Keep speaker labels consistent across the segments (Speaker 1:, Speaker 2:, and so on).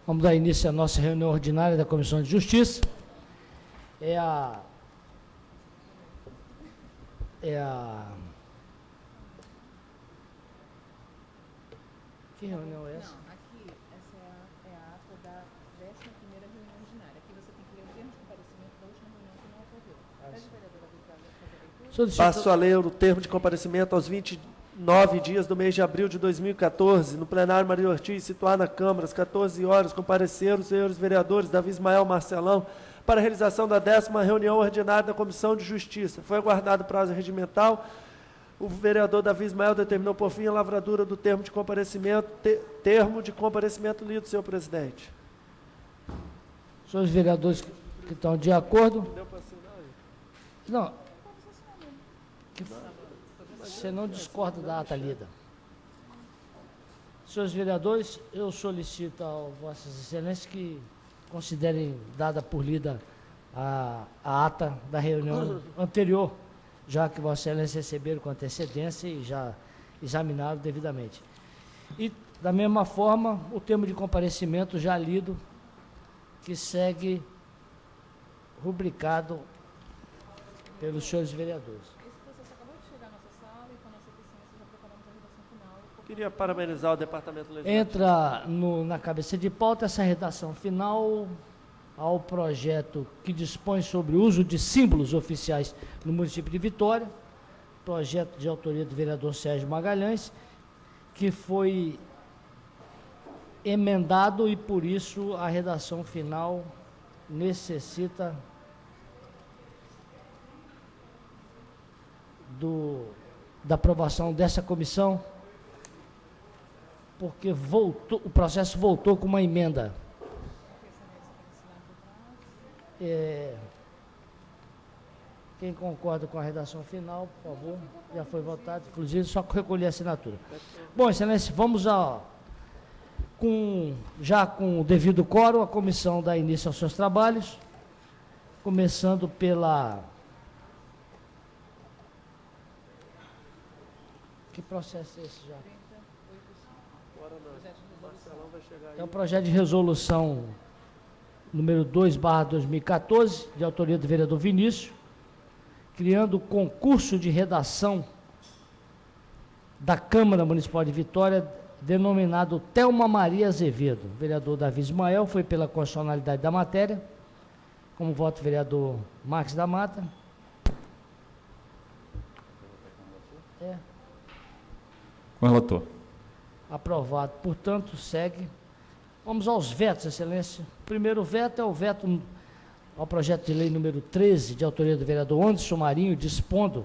Speaker 1: Vamos dar início à nossa reunião ordinária da Comissão de Justiça. Que reunião é essa?
Speaker 2: Não, aqui, essa é a ata da 11ª reunião ordinária. Aqui você tem que ler o termo de comparecimento da última reunião que não ocorreu. Pede o vereador Davi para fazer a leitura.
Speaker 3: Passo a ler o termo de comparecimento aos 29 dias do mês de abril de 2014. No plenário Maria Ortiz, situado na Câmara, às 14 horas, compareceram os senhores vereadores Davi Ismael Marcelão para a realização da 10ª reunião ordinária da Comissão de Justiça. Foi aguardado prazo regimental. O vereador Davi Ismael determinou por fim a lavradura do termo de comparecimento, termo de comparecimento lido, senhor presidente.
Speaker 1: Senhores vereadores que estão de acordo?
Speaker 3: Deu para assinar aí?
Speaker 1: Não. Você não discorda da ata lida. Senhores vereadores, eu solicito a vossas excelências que considerem dada por lida a ata da reunião anterior, já que vossas excelências receberam com antecedência e já examinaram devidamente. E, da mesma forma, o termo de comparecimento já lido, que segue rubricado pelos senhores vereadores.
Speaker 2: Esse processo acabou de chegar à nossa sala e, com a nossa eficiência, já preparamos a redação final.
Speaker 3: Queria parabenizar o departamento legislativo.
Speaker 1: Entra na cabeça de pauta essa redação final ao projeto que dispõe sobre o uso de símbolos oficiais no município de Vitória, projeto de autoria do vereador Sérgio Magalhães, que foi emendado e, por isso, a redação final necessita da aprovação dessa comissão, porque o processo voltou com uma emenda. Quem concorda com a redação final, por favor, já foi votado, inclusive só recolher a assinatura. Bom, excelência, vamos já com o devido quórum, a comissão dá início aos seus trabalhos, começando pela... Que processo é esse já? É o projeto de resolução número 2/2014, de autoria do vereador Vinícius, criando o concurso de redação da Câmara Municipal de Vitória, denominado Thelma Maria Azevedo. O vereador Davi Ismael foi pela constitucionalidade da matéria, como voto o vereador Marques da Mata.
Speaker 4: Com o relator.
Speaker 1: Aprovado, portanto, segue. Vamos aos vetos, excelência. O primeiro veto é o veto ao projeto de lei número 13, de autoria do vereador Anderson Marinho, dispondo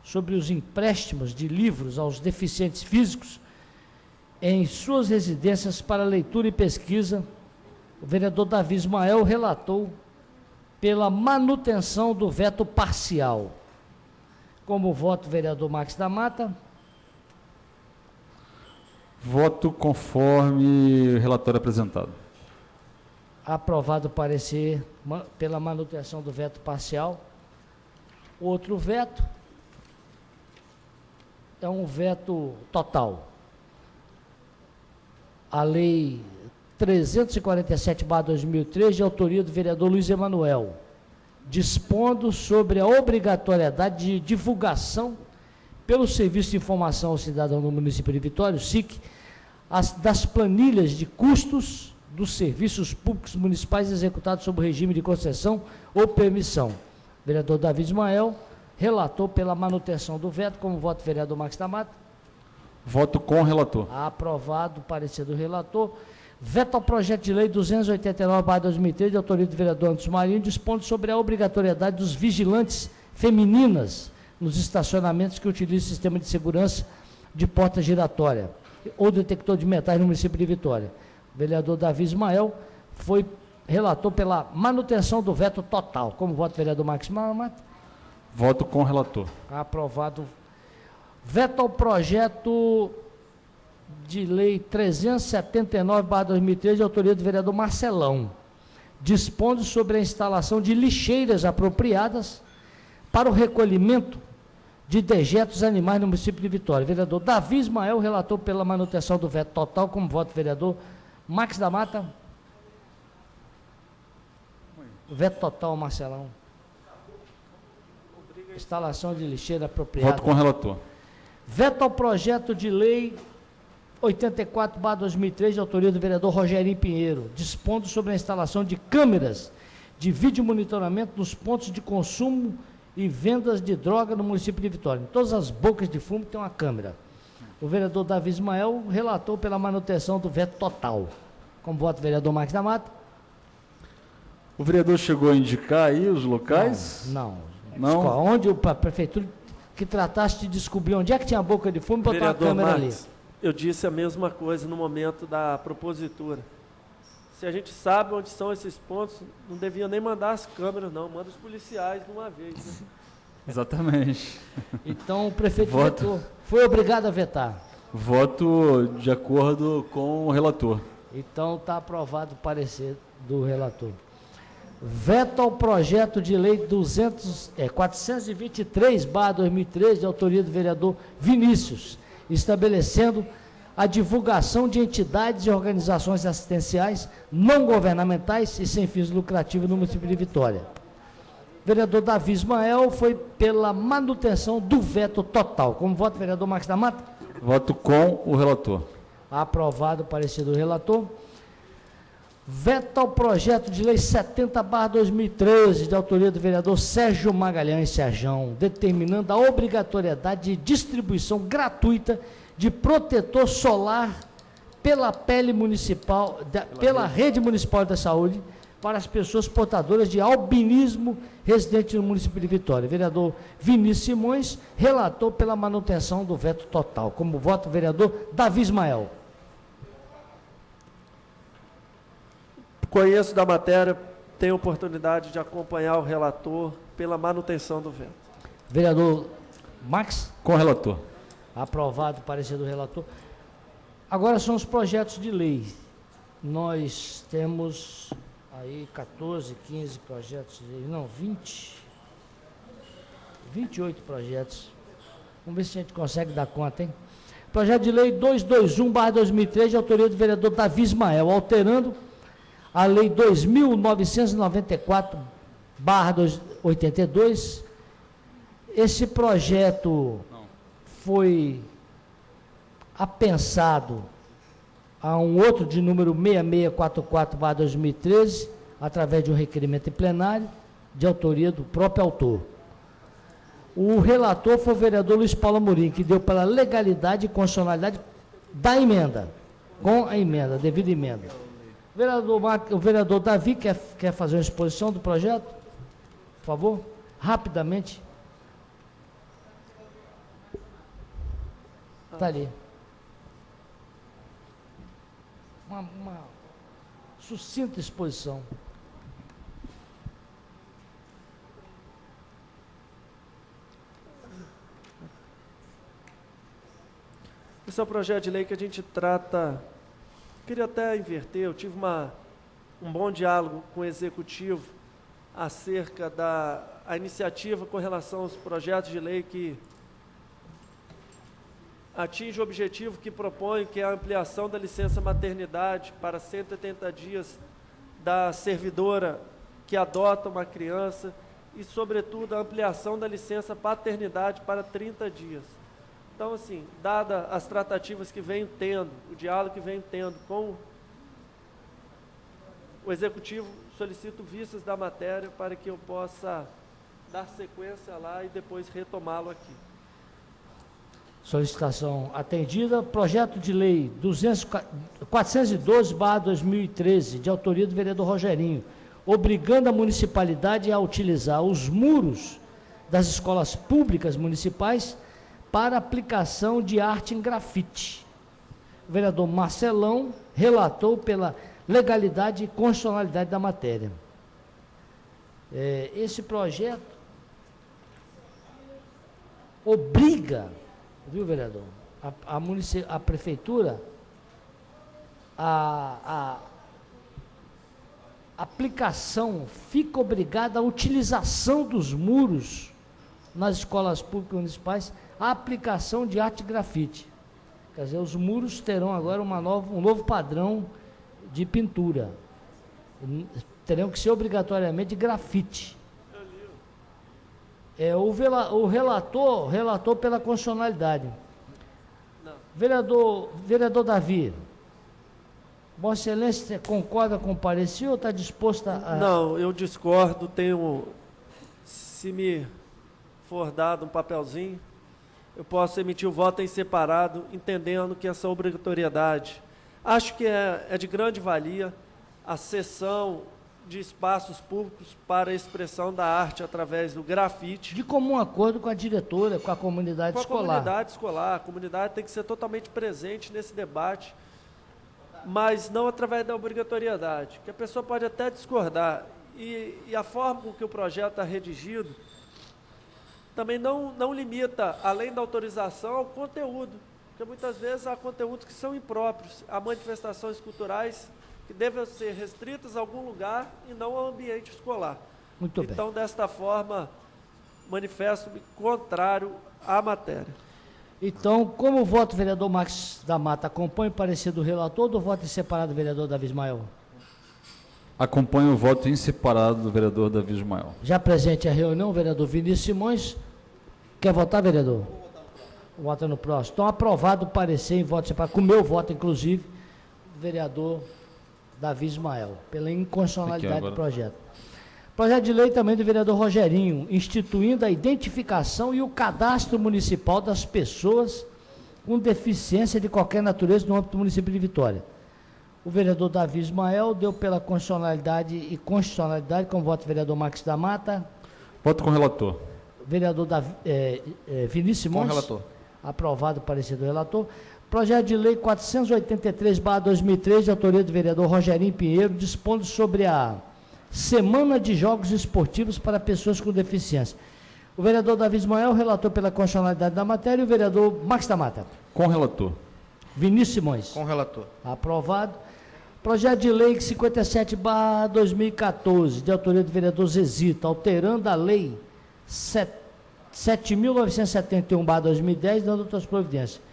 Speaker 1: sobre os empréstimos de livros aos deficientes físicos em suas residências para leitura e pesquisa. O vereador Davi Ismael relatou pela manutenção do veto parcial. Como voto o vereador Marques da Mata.
Speaker 4: Voto conforme o relatório apresentado.
Speaker 1: Aprovado o parecer pela manutenção do veto parcial. Outro veto é um veto total. A lei 347/2003, de autoria do vereador Luiz Emanuel, dispondo sobre a obrigatoriedade de divulgação pelo Serviço de Informação ao Cidadão do município de Vitória, o SIC, das planilhas de custos dos serviços públicos municipais executados sob o regime de concessão ou permissão. O vereador Davi Ismael relatou pela manutenção do veto, como voto o vereador Marques da Mata.
Speaker 4: Voto com o relator.
Speaker 1: Aprovado o parecer do relator. Veto ao projeto de lei 289/2003, de autoria do vereador Anderson Marinho, dispondo sobre a obrigatoriedade dos vigilantes femininas nos estacionamentos que utilizam o sistema de segurança de porta giratória ou detector de metais no município de Vitória. O vereador Davi Ismael relatou pela manutenção do veto total. Como voto o vereador Marques Mata?
Speaker 4: Voto com o relator.
Speaker 1: Aprovado. Veto ao projeto de lei 379/2013, de autoria do vereador Marcelão, dispondo sobre a instalação de lixeiras apropriadas para o recolhimento de dejetos animais no município de Vitória. Vereador Davi Ismael, relator pela manutenção do veto total, como voto vereador Max da Mata. Veto total, Marcelão. Instalação de lixeira apropriada.
Speaker 4: Voto com o relator.
Speaker 1: Veto ao projeto de lei 84/2003, de autoria do vereador Rogerinho Pinheiro, dispondo sobre a instalação de câmeras de vídeo monitoramento nos pontos de consumo e vendas de droga no município de Vitória. Em todas as bocas de fumo tem uma câmera. O vereador Davi Ismael relatou pela manutenção do veto total. Como voto, vereador Marques da Mata?
Speaker 4: O vereador chegou a indicar aí os locais?
Speaker 1: Não.
Speaker 4: Não?
Speaker 1: Onde a prefeitura que tratasse de descobrir onde é que tinha a boca de fumo e botar uma câmera ali.
Speaker 3: Eu disse a mesma coisa no momento da propositura. Se a gente sabe onde são esses pontos, não devia nem mandar as câmeras, não. Manda os policiais de uma vez. Né?
Speaker 4: Exatamente.
Speaker 1: Então o prefeito vetou, foi obrigado a vetar.
Speaker 4: Voto de acordo com o relator.
Speaker 1: Então está aprovado o parecer do relator. Veto ao projeto de lei 423/2013, de autoria do vereador Vinícius, estabelecendo a divulgação de entidades e organizações assistenciais não governamentais e sem fins lucrativos no município de Vitória. O vereador Davi Ismael foi pela manutenção do veto total. Como voto, vereador Marques da Mata?
Speaker 4: Voto com o relator.
Speaker 1: Aprovado o parecer do relator. Veto ao projeto de lei 70/2013, de autoria do vereador Sérgio Magalhães Serjão, determinando a obrigatoriedade de distribuição gratuita de protetor solar pela rede municipal da saúde para as pessoas portadoras de albinismo residentes no município de Vitória. Vereador Vinícius Simões relatou pela manutenção do veto total. Como voto, vereador Davi Ismael.
Speaker 3: Conheço da matéria, tenho oportunidade de acompanhar o relator pela manutenção do veto.
Speaker 1: Vereador Max?
Speaker 4: Com o relator.
Speaker 1: Aprovado o parecer do relator. Agora são os projetos de lei. Nós temos aí 14, 15 projetos de lei, não, 28 projetos. Vamos ver se a gente consegue dar conta, hein? Projeto de lei 221/2003, de autoria do vereador Davi Ismael, alterando a lei 2.994/82. Esse projeto foi apensado a um outro de número 6644/2013, através de um requerimento em plenário, de autoria do próprio autor. O relator foi o vereador Luiz Paulo Amorim, que deu pela legalidade e constitucionalidade da emenda, com a emenda, a devida emenda. O vereador Davi quer fazer uma exposição do projeto? Por favor, rapidamente. Está ali. Uma sucinta exposição.
Speaker 3: Esse é o projeto de lei que a gente trata. Queria até inverter, eu tive um bom diálogo com o Executivo acerca da iniciativa com relação aos projetos de lei que atinge o objetivo que propõe, que é a ampliação da licença maternidade para 180 dias da servidora que adota uma criança e, sobretudo, a ampliação da licença paternidade para 30 dias. Então, assim, dada as tratativas que venho tendo, o diálogo que venho tendo com o Executivo, solicito vistas da matéria para que eu possa dar sequência lá e depois retomá-lo aqui.
Speaker 1: Solicitação atendida. Projeto de lei 412/2013, de autoria do vereador Rogerinho, obrigando a municipalidade a utilizar os muros das escolas públicas municipais para aplicação de arte em grafite. O vereador Marcelão relatou pela legalidade e constitucionalidade da matéria. Esse projeto obriga, viu, vereador, a prefeitura a aplicação, fica obrigada à utilização dos muros nas escolas públicas municipais a aplicação de arte grafite. Quer dizer, os muros terão agora um novo padrão de pintura. Terão que ser obrigatoriamente grafite. O relator pela constitucionalidade. Vereador Davi, Vossa Excelência concorda com o parecer ou está disposto a...
Speaker 3: Não, eu discordo, se me for dado um papelzinho, eu posso emitir o voto em separado, entendendo que essa obrigatoriedade, acho que é de grande valia a cessão de espaços públicos para a expressão da arte através do grafite.
Speaker 1: De comum acordo com a diretora, com a comunidade escolar.
Speaker 3: Com a comunidade escolar. A comunidade tem que ser totalmente presente nesse debate, mas não através da obrigatoriedade, que a pessoa pode até discordar. E a forma com que o projeto está redigido também não limita, além da autorização, ao conteúdo, porque muitas vezes há conteúdos que são impróprios, há manifestações culturais que devem ser restritas a algum lugar e não ao ambiente escolar.
Speaker 1: Muito bem.
Speaker 3: Então, desta forma, manifesto-me contrário à matéria.
Speaker 1: Então, como o voto do vereador Max da Mata acompanha o parecer do relator ou do voto em separado do vereador Davi Ismael?
Speaker 4: Acompanho o voto em separado do vereador Davi Ismael.
Speaker 1: Já presente a reunião, o vereador Vinícius Simões. Quer votar, vereador? Vota no próximo. Então, aprovado o parecer em voto separado, com o meu voto, inclusive, do vereador Davi Ismael, pela inconstitucionalidade do projeto. Projeto de lei também do vereador Rogerinho, instituindo a identificação e o cadastro municipal das pessoas com deficiência de qualquer natureza no âmbito do município de Vitória. O vereador Davi Ismael deu pela constitucionalidade e constitucionalidade, com voto do vereador Max da Mata.
Speaker 4: Voto com o relator.
Speaker 1: Vereador Vinícius Simões.
Speaker 5: Com o relator.
Speaker 1: Aprovado o parecer do relator. Projeto de lei 483/2003, de autoria do vereador Rogerinho Pinheiro, dispondo sobre a Semana de Jogos Esportivos para Pessoas com Deficiência. O vereador Davi Ismael, relator pela constitucionalidade da matéria, e o vereador Max da Mata.
Speaker 4: Com o relator.
Speaker 1: Vinícius Simões.
Speaker 5: Com o relator.
Speaker 1: Aprovado. Projeto de lei 57/2014, de autoria do vereador Zezito, alterando a lei 7.971/2010, dando outras providências.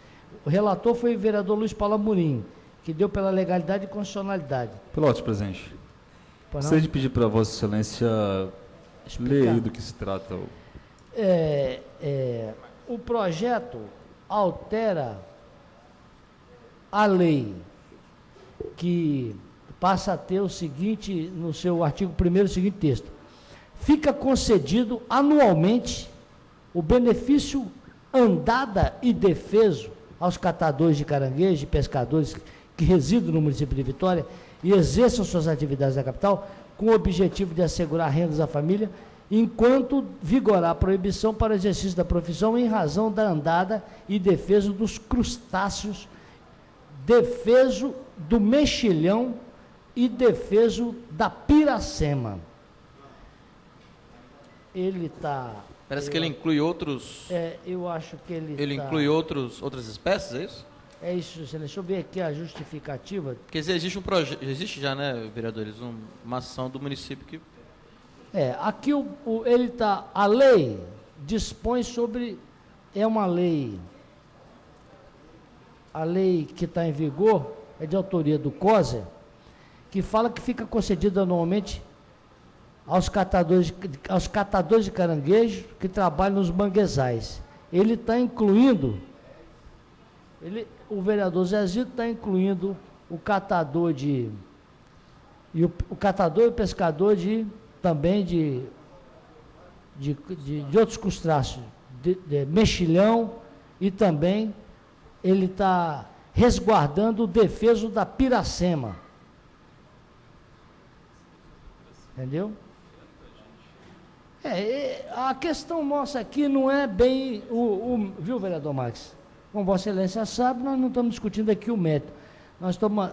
Speaker 1: O relator foi o vereador Luiz Paulo Amorim, que deu pela legalidade e constitucionalidade.
Speaker 4: Piloto, presidente. Gostaria de pedir para Vossa Excelência ler aí do que se trata.
Speaker 1: O projeto altera a lei, que passa a ter o seguinte, no seu artigo 1º, o seguinte texto: fica concedido anualmente o benefício andada e defeso aos catadores de caranguejo e pescadores que residam no município de Vitória e exerçam suas atividades na capital, com o objetivo de assegurar rendas à família, enquanto vigorar a proibição para o exercício da profissão em razão da andada e defeso dos crustáceos, defeso do mexilhão e defeso da piracema. Ele está...
Speaker 5: Parece que ele inclui outros...
Speaker 1: eu acho que
Speaker 5: ele inclui outras espécies, é isso?
Speaker 1: É isso, excelência. Deixa eu ver aqui a justificativa.
Speaker 5: Porque existe um projeto, existe já, né, vereadores, uma ação do município que...
Speaker 1: Aqui ele está... A lei dispõe sobre... É uma lei... A lei que está em vigor é de autoria do COSER, que fala que fica concedida anualmente aos catadores de caranguejo que trabalham nos manguezais. Ele está incluindo, o vereador Zezito está incluindo o catador e o catador e o pescador também de outros crustáceos, de mexilhão, e também ele está resguardando o defeso da piracema. Entendeu? A questão nossa aqui não é bem viu, vereador Max? Como Vossa Excelência sabe, nós não estamos discutindo aqui o mérito. Nós estamos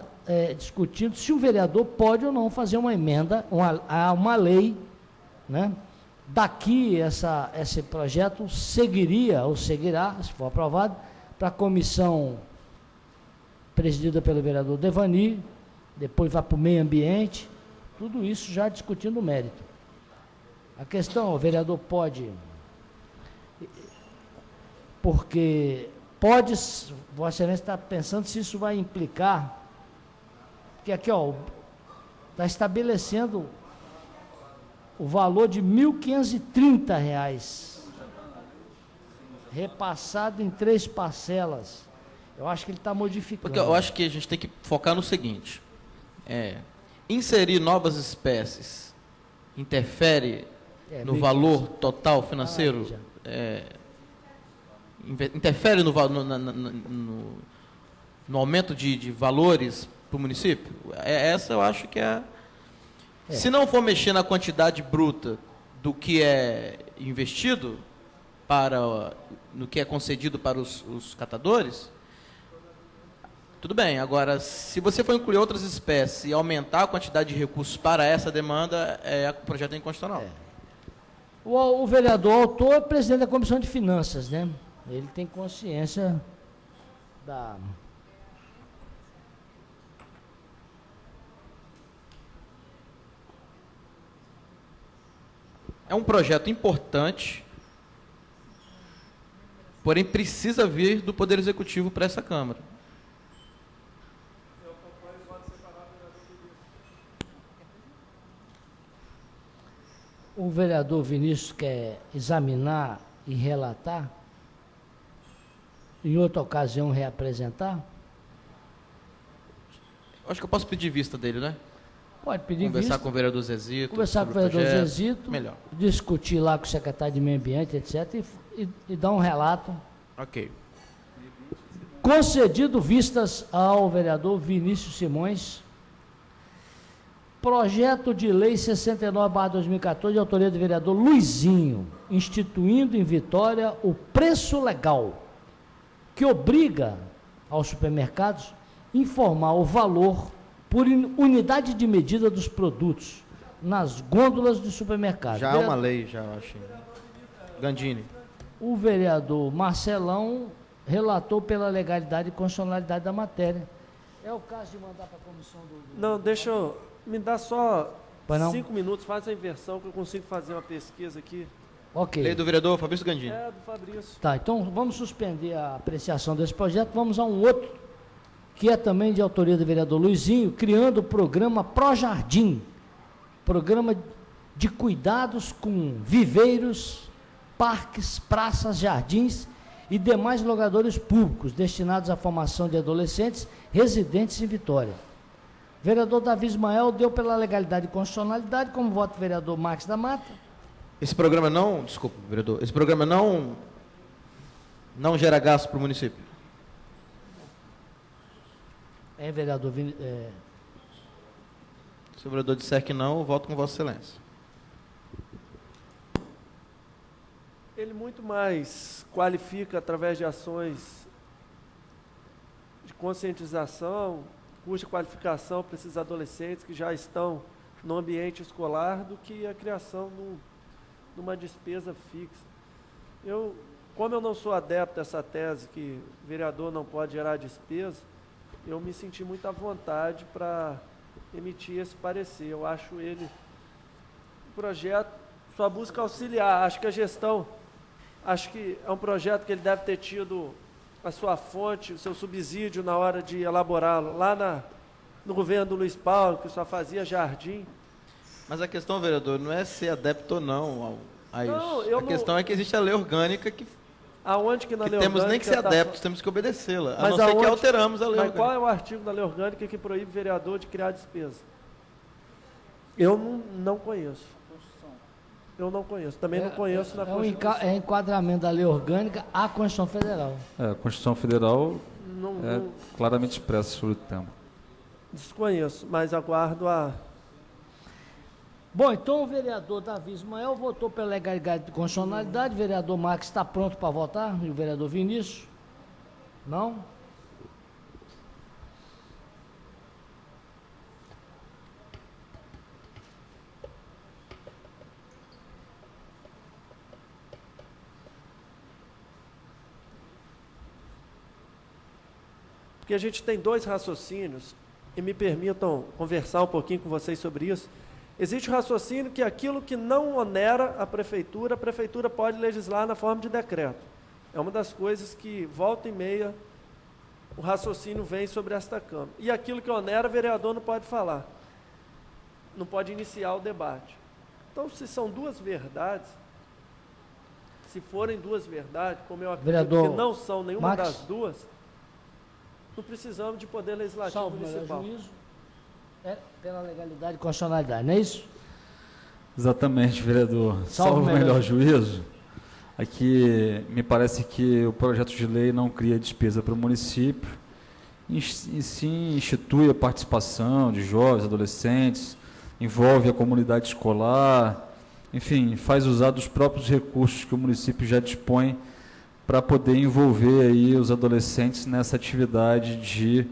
Speaker 1: discutindo se o vereador pode ou não fazer uma emenda a uma lei, né? Daqui, esse projeto seguiria, ou seguirá, se for aprovado, para a comissão presidida pelo vereador Devani, depois vai para o meio ambiente, tudo isso já discutindo o mérito. A questão, o vereador pode porque pode, Vossa Excelência está pensando se isso vai implicar, porque aqui, ó, está estabelecendo o valor de R$ 1.530, repassado em 3 parcelas. Eu acho que ele está modificando.
Speaker 5: Porque eu acho que a gente tem que focar no seguinte: inserir novas espécies interfere no valor total financeiro? Interfere no aumento de valores para o município? Essa eu acho que é. Se não for mexer na quantidade bruta do que é investido no que é concedido para os catadores, tudo bem. Agora, se você for incluir outras espécies e aumentar a quantidade de recursos para essa demanda, o projeto é inconstitucional.
Speaker 1: O vereador autor é presidente da Comissão de Finanças, né? Ele tem consciência da...
Speaker 5: É um projeto importante, porém precisa vir do Poder Executivo para essa Câmara.
Speaker 1: O vereador Vinícius quer examinar e relatar, em outra ocasião reapresentar?
Speaker 5: Acho que eu posso pedir vista dele, né?
Speaker 1: Pode pedir
Speaker 5: conversar
Speaker 1: vista.
Speaker 5: Com o vereador Zezito.
Speaker 1: Conversar com o vereador Zezito.
Speaker 5: Melhor.
Speaker 1: Discutir lá com o secretário de Meio Ambiente, etc. E dar um relato.
Speaker 5: Ok.
Speaker 1: Concedido vistas ao vereador Vinícius Simões. Projeto de Lei 69/2014, de autoria do vereador Luizinho, instituindo em Vitória o preço legal, que obriga aos supermercados a informar o valor por unidade de medida dos produtos nas gôndolas do supermercado.
Speaker 5: Já é uma lei, já acho. Gandini.
Speaker 1: O vereador Marcelão relatou pela legalidade e constitucionalidade da matéria. É o caso de mandar para a comissão do...
Speaker 3: Não, deixa eu... Me dá só
Speaker 1: Pois não?
Speaker 3: 5 minutos, faz a inversão que eu consigo fazer uma pesquisa aqui.
Speaker 1: Ok.
Speaker 5: Lei do vereador Fabrício Gandini.
Speaker 3: É, do Fabrício.
Speaker 1: Tá, então vamos suspender a apreciação desse projeto, vamos a um outro, que é também de autoria do vereador Luizinho, criando o programa Projardim, programa de cuidados com viveiros, parques, praças, jardins e demais logadores públicos destinados à formação de adolescentes residentes em Vitória. O vereador Davi Ismael deu pela legalidade e constitucionalidade, como voto do vereador Max da Mata.
Speaker 5: Esse programa não, desculpa, vereador, esse programa não gera gasto para o município?
Speaker 1: Vereador
Speaker 5: Se o vereador disser que não, eu voto com Vossa Excelência.
Speaker 3: Ele muito mais qualifica através de ações de conscientização, cuja qualificação para esses adolescentes que já estão no ambiente escolar, do que a criação de uma despesa fixa. Como eu não sou adepto dessa tese que vereador não pode gerar despesa, eu me senti muito à vontade para emitir esse parecer. Eu acho ele um projeto, só busca auxiliar. Acho que a gestão, acho que é um projeto que ele deve ter tido a sua fonte, o seu subsídio na hora de elaborá-lo, lá no governo do Luiz Paulo, que só fazia jardim.
Speaker 5: Mas a questão, vereador, não é ser adepto ou não a isso.
Speaker 3: Não,
Speaker 5: a questão é que existe a lei orgânica que
Speaker 3: Aonde que na lei
Speaker 5: temos nem que ser
Speaker 3: orgânica
Speaker 5: adeptos, temos que obedecê-la. A
Speaker 3: Mas
Speaker 5: não ser que
Speaker 3: aonde-
Speaker 5: alteramos a lei
Speaker 3: Mas
Speaker 5: orgânica.
Speaker 3: qual é o artigo da lei orgânica que proíbe o vereador de criar despesa? Eu não conheço. Eu não conheço. Também não conheço na Constituição.
Speaker 1: É enquadramento da lei orgânica à Constituição Federal.
Speaker 4: A Constituição Federal
Speaker 3: Não
Speaker 4: claramente expressa sobre o tema.
Speaker 3: desconheço, mas aguardo a...
Speaker 1: Bom, então o vereador Davi Ismael votou pela legalidade e constitucionalidade, o vereador Max está pronto para votar, e o vereador Vinícius? Não?
Speaker 3: Porque a gente tem dois raciocínios, e me permitam conversar um pouquinho com vocês sobre isso. Existe o raciocínio que aquilo que não onera a prefeitura pode legislar na forma de decreto. É uma das coisas que, volta e meia, o raciocínio vem sobre esta Câmara. E aquilo que onera, o vereador não pode falar. Não pode iniciar o debate. Então, se são duas verdades, se forem duas verdades, como eu acredito
Speaker 1: Vereador
Speaker 3: que não são nenhuma
Speaker 1: Max.
Speaker 3: das duas, não precisamos de poder legislativo
Speaker 1: Salvo o melhor
Speaker 3: municipal.
Speaker 1: juízo, pela legalidade e constitucionalidade, não é isso?
Speaker 4: Exatamente, vereador.
Speaker 1: Salvo
Speaker 4: Salvo o
Speaker 1: melhor
Speaker 4: melhor juízo. Aqui me parece que o projeto de lei não cria despesa para o município, e sim institui a participação de jovens, adolescentes, envolve a comunidade escolar, enfim, faz usar dos próprios recursos que o município já dispõe para poder envolver aí os adolescentes nessa atividade de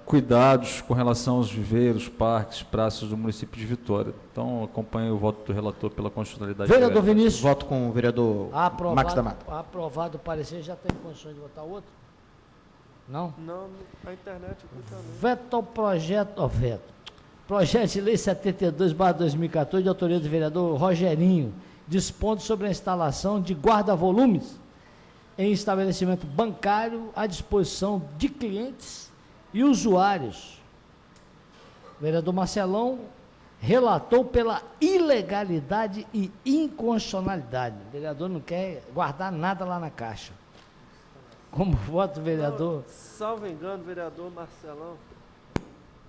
Speaker 4: cuidados com relação aos viveiros, parques, praças do município de Vitória. Então, acompanho o voto do relator pela constitucionalidade.
Speaker 1: Vereador Vinícius.
Speaker 5: Voto com o vereador Max da Mata.
Speaker 1: Aprovado o parecer, já tem condições de votar outro? Não?
Speaker 3: Não, a internet aqui também.
Speaker 1: Veto ao projeto, Projeto de Lei 72/2014, de autoria do vereador Rogerinho, dispondo sobre a instalação de guarda-volumes em estabelecimento bancário à disposição de clientes e usuários. O vereador Marcelão relatou pela ilegalidade e inconstitucionalidade. O vereador não quer guardar nada lá na caixa. Como voto do vereador?
Speaker 3: Não, salvo engano, vereador Marcelão,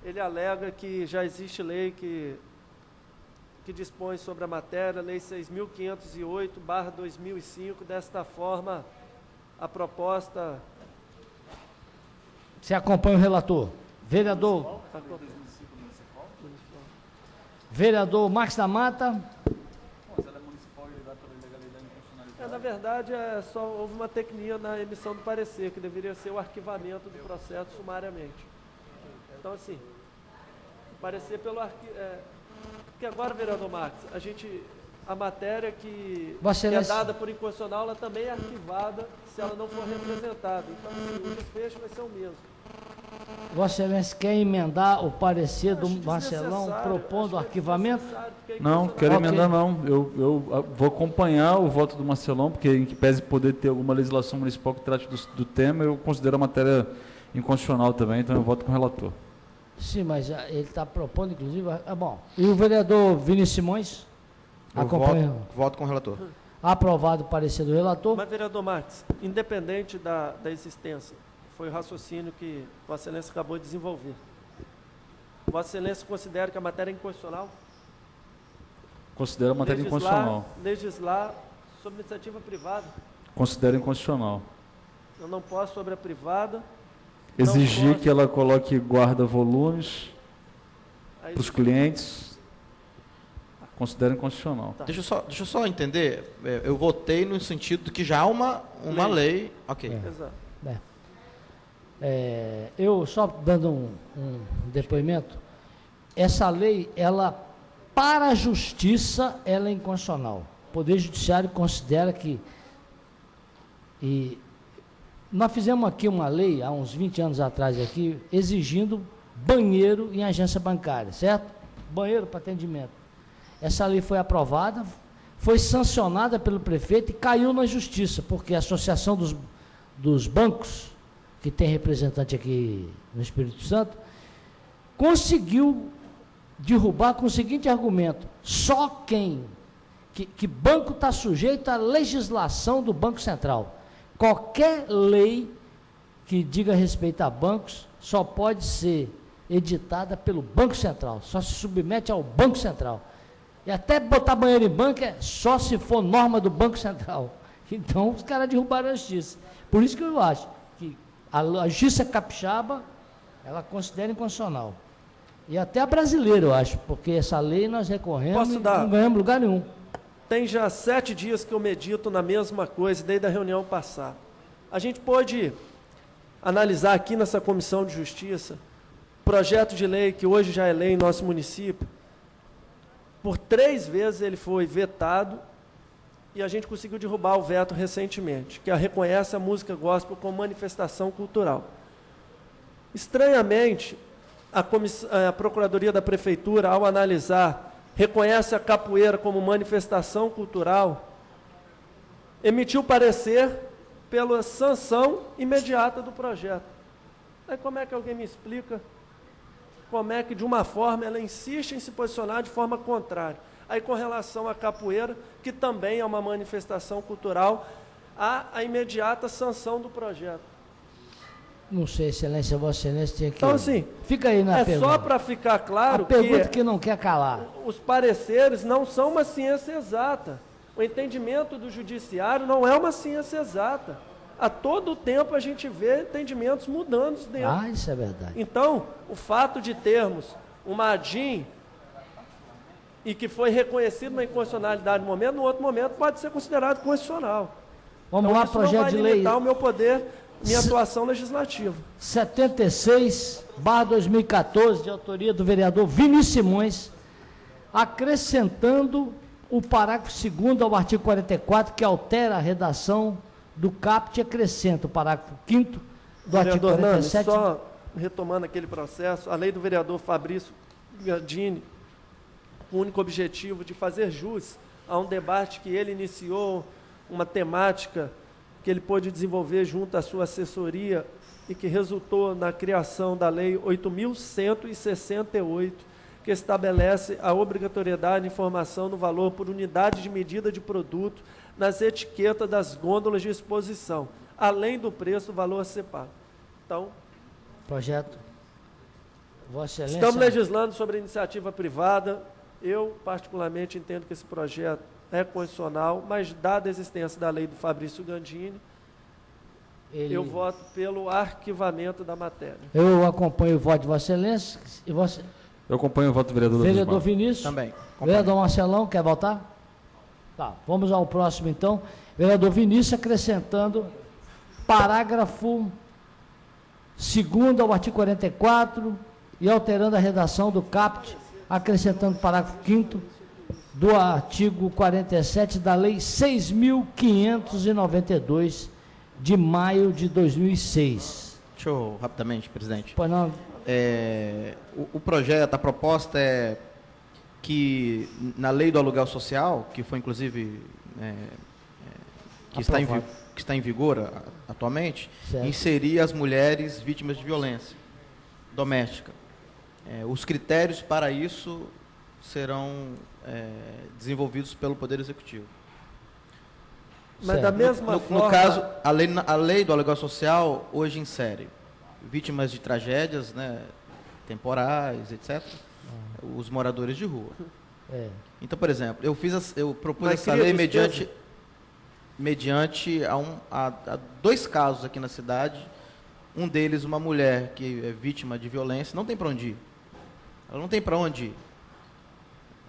Speaker 3: ele alega que já existe lei que dispõe sobre a matéria, Lei 6.508/2005, desta forma, a proposta...
Speaker 1: Você acompanha o relator? Vereador? Vereador Max da Mata?
Speaker 3: na verdade, houve uma tecnia na emissão do parecer, que deveria ser o arquivamento do processo sumariamente. Então, assim, o parecer pelo porque agora, vereador Marques, a matéria que é dada por inconstitucional, ela também é arquivada se ela não for representada. Então, assim, o desfecho vai ser o mesmo.
Speaker 1: Vossa Excelência quer emendar o parecer do Marcelão propondo o arquivamento?
Speaker 4: Não, quero emendar não. Eu vou acompanhar o voto do Marcelão, porque em que pese poder ter alguma legislação municipal que trate do tema, eu considero a matéria inconstitucional também, então eu voto com o relator.
Speaker 1: Sim, mas ele está propondo, inclusive... bom. E o vereador Vinícius Simões?
Speaker 5: Acompanha. Voto com o relator.
Speaker 1: Aprovado o parecer do relator.
Speaker 3: Mas, vereador Marques, independente da existência, foi o raciocínio que Vossa Excelência acabou de desenvolver. Vossa Excelência considera que a matéria é inconstitucional?
Speaker 4: Considero a matéria inconstitucional.
Speaker 3: Legislar sobre iniciativa privada?
Speaker 4: Considero inconstitucional.
Speaker 3: Eu não posso sobre a privada.
Speaker 4: Exigir que ela coloque guarda-volumes para os clientes. Considero inconstitucional.
Speaker 5: Tá. Deixa eu só entender. Eu votei no sentido de que já há uma lei. Ok.
Speaker 3: Exato.
Speaker 1: Eu só dando um depoimento, essa lei, para a justiça, ela é inconstitucional. O Poder Judiciário considera que... nós fizemos aqui uma lei, há uns 20 anos atrás, aqui, exigindo banheiro em agência bancária, certo? Banheiro para atendimento. Essa lei foi aprovada, foi sancionada pelo prefeito e caiu na justiça, porque a Associação dos Bancos, que tem representante aqui no Espírito Santo, conseguiu derrubar com o seguinte argumento: só que banco está sujeito à legislação do Banco Central. Qualquer lei que diga respeito a bancos só pode ser editada pelo Banco Central, só se submete ao Banco Central. E até botar banheiro em banco é só se for norma do Banco Central. Então os caras derrubaram a justiça. Por isso que eu acho que a justiça capixaba, ela considera inconstitucional. E até a brasileira, eu acho, porque essa lei nós recorremos e não ganhamos lugar nenhum.
Speaker 3: Tem já 7 dias que eu medito na mesma coisa, desde a reunião passada. A gente pode analisar aqui nessa Comissão de Justiça, projeto de lei que hoje já é lei em nosso município. Por 3 vezes ele foi vetado e a gente conseguiu derrubar o veto recentemente, que reconhece a música gospel como manifestação cultural. Estranhamente, a Procuradoria da Prefeitura, ao analisar, reconhece a capoeira como manifestação cultural, emitiu parecer pela sanção imediata do projeto. Aí como é que alguém me explica como é que, de uma forma, ela insiste em se posicionar de forma contrária? Aí, com relação à capoeira, que também é uma manifestação cultural, há a imediata sanção do projeto.
Speaker 1: Não sei, Excelência, Vossa Excelência tinha que...
Speaker 3: Então, assim,
Speaker 1: fica aí na pergunta.
Speaker 3: só para ficar claro
Speaker 1: a pergunta que não quer calar.
Speaker 3: Os pareceres não são uma ciência exata. O entendimento do judiciário não é uma ciência exata. A todo tempo a gente vê entendimentos mudando dentro.
Speaker 1: Ah, isso é verdade.
Speaker 3: Então, o fato de termos uma ADIM e que foi reconhecido uma inconstitucionalidade no momento, no outro momento pode ser considerado constitucional.
Speaker 1: Vamos
Speaker 3: então,
Speaker 1: lá,
Speaker 3: isso
Speaker 1: projeto
Speaker 3: não vai
Speaker 1: de lei...
Speaker 3: limitar o meu poder, minha atuação legislativa.
Speaker 1: 76/2014, de autoria do vereador Vinícius Simões, acrescentando o parágrafo 2º ao artigo 44, que altera a redação do CAPT, acrescenta o parágrafo 5º do artigo 47.
Speaker 3: Nani, só retomando aquele processo, a lei do vereador Fabrício Gandini, com o único objetivo de fazer jus a um debate que ele iniciou, uma temática que ele pôde desenvolver junto à sua assessoria e que resultou na criação da Lei 8.168, que estabelece a obrigatoriedade de informação no valor por unidade de medida de produto nas etiquetas das gôndolas de exposição, além do preço, o valor a ser pago. Então,
Speaker 1: projeto. Vossa Excelência...
Speaker 3: Estamos legislando sobre a iniciativa privada. Eu, particularmente, entendo que esse projeto é constitucional, mas, dada a existência da lei do Fabrício Gandini, eu voto pelo arquivamento da matéria.
Speaker 1: Eu acompanho o voto de Vossa Excelência.
Speaker 4: Eu acompanho o voto do vereador
Speaker 1: Vereador Vinícius.
Speaker 5: Também.
Speaker 1: Vereador Marcelão, quer votar? Tá, vamos ao próximo, então. Vereador Vinícius, acrescentando parágrafo 2º ao artigo 44 e alterando a redação do CAPT, acrescentando o parágrafo 5º do artigo 47 da Lei 6.592, de maio de 2006.
Speaker 5: Deixa eu, rapidamente, presidente.
Speaker 1: Pois não.
Speaker 5: O projeto, a proposta é que na lei do aluguel social, que foi inclusive que está em vigor atualmente,
Speaker 1: certo,
Speaker 5: inserir as mulheres vítimas de violência doméstica. Os critérios para isso serão desenvolvidos pelo Poder Executivo.
Speaker 3: Mas da mesma forma...
Speaker 5: No caso, a lei do aluguel social hoje insere vítimas de tragédias, né, temporais, etc., os moradores de rua. Então, por exemplo, eu propus essa lei mediante a 2 casos aqui na cidade. Um deles, uma mulher que é vítima de violência, não tem para onde ir. Ela não tem para onde ir.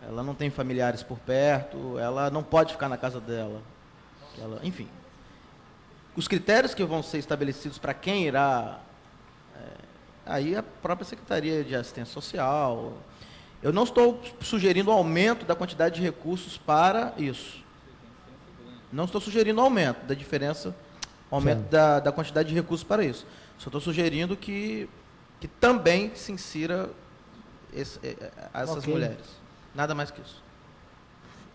Speaker 5: Ela não tem familiares por perto, ela não pode ficar na casa dela. Enfim, os critérios que vão ser estabelecidos para quem irá, aí a própria Secretaria de Assistência Social. Eu não estou sugerindo aumento da quantidade de recursos para isso. Não estou sugerindo aumento da diferença, aumento da quantidade de recursos para isso. Só estou sugerindo que também se insira essas mulheres. Nada mais que isso.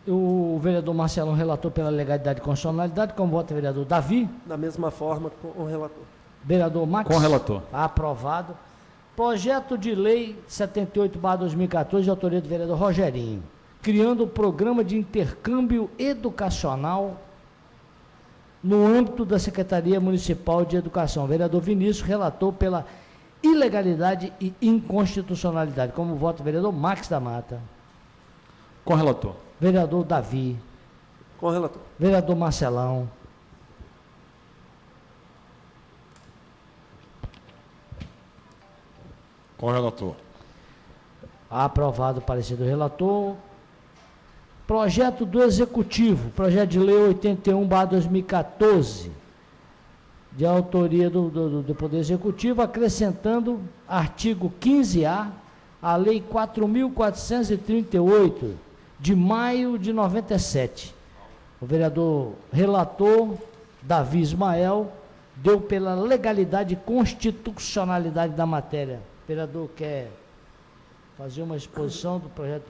Speaker 1: O vereador Marcelão relatou pela legalidade e constitucionalidade. Como vota o vereador Davi?
Speaker 3: Da mesma forma com o relator.
Speaker 1: Vereador Max?
Speaker 4: Com o relator.
Speaker 1: Aprovado. Projeto de lei 78/2014, de autoria do vereador Rogerinho, criando o programa de intercâmbio educacional no âmbito da Secretaria Municipal de Educação. O vereador Vinícius relatou pela ilegalidade e inconstitucionalidade. Como vota o vereador Max da Mata?
Speaker 4: Com o relator.
Speaker 1: Vereador Davi.
Speaker 3: Com o relator.
Speaker 1: Vereador Marcelão.
Speaker 6: Com o relator.
Speaker 1: Aprovado o parecer do relator. Projeto do Executivo, projeto de lei 81/2014, de autoria do Poder Executivo, acrescentando artigo 15A, a Lei 4.438, de maio de 97. O vereador relator, Davi Ismael, deu pela legalidade e constitucionalidade da matéria. vereador quer fazer uma exposição do projeto.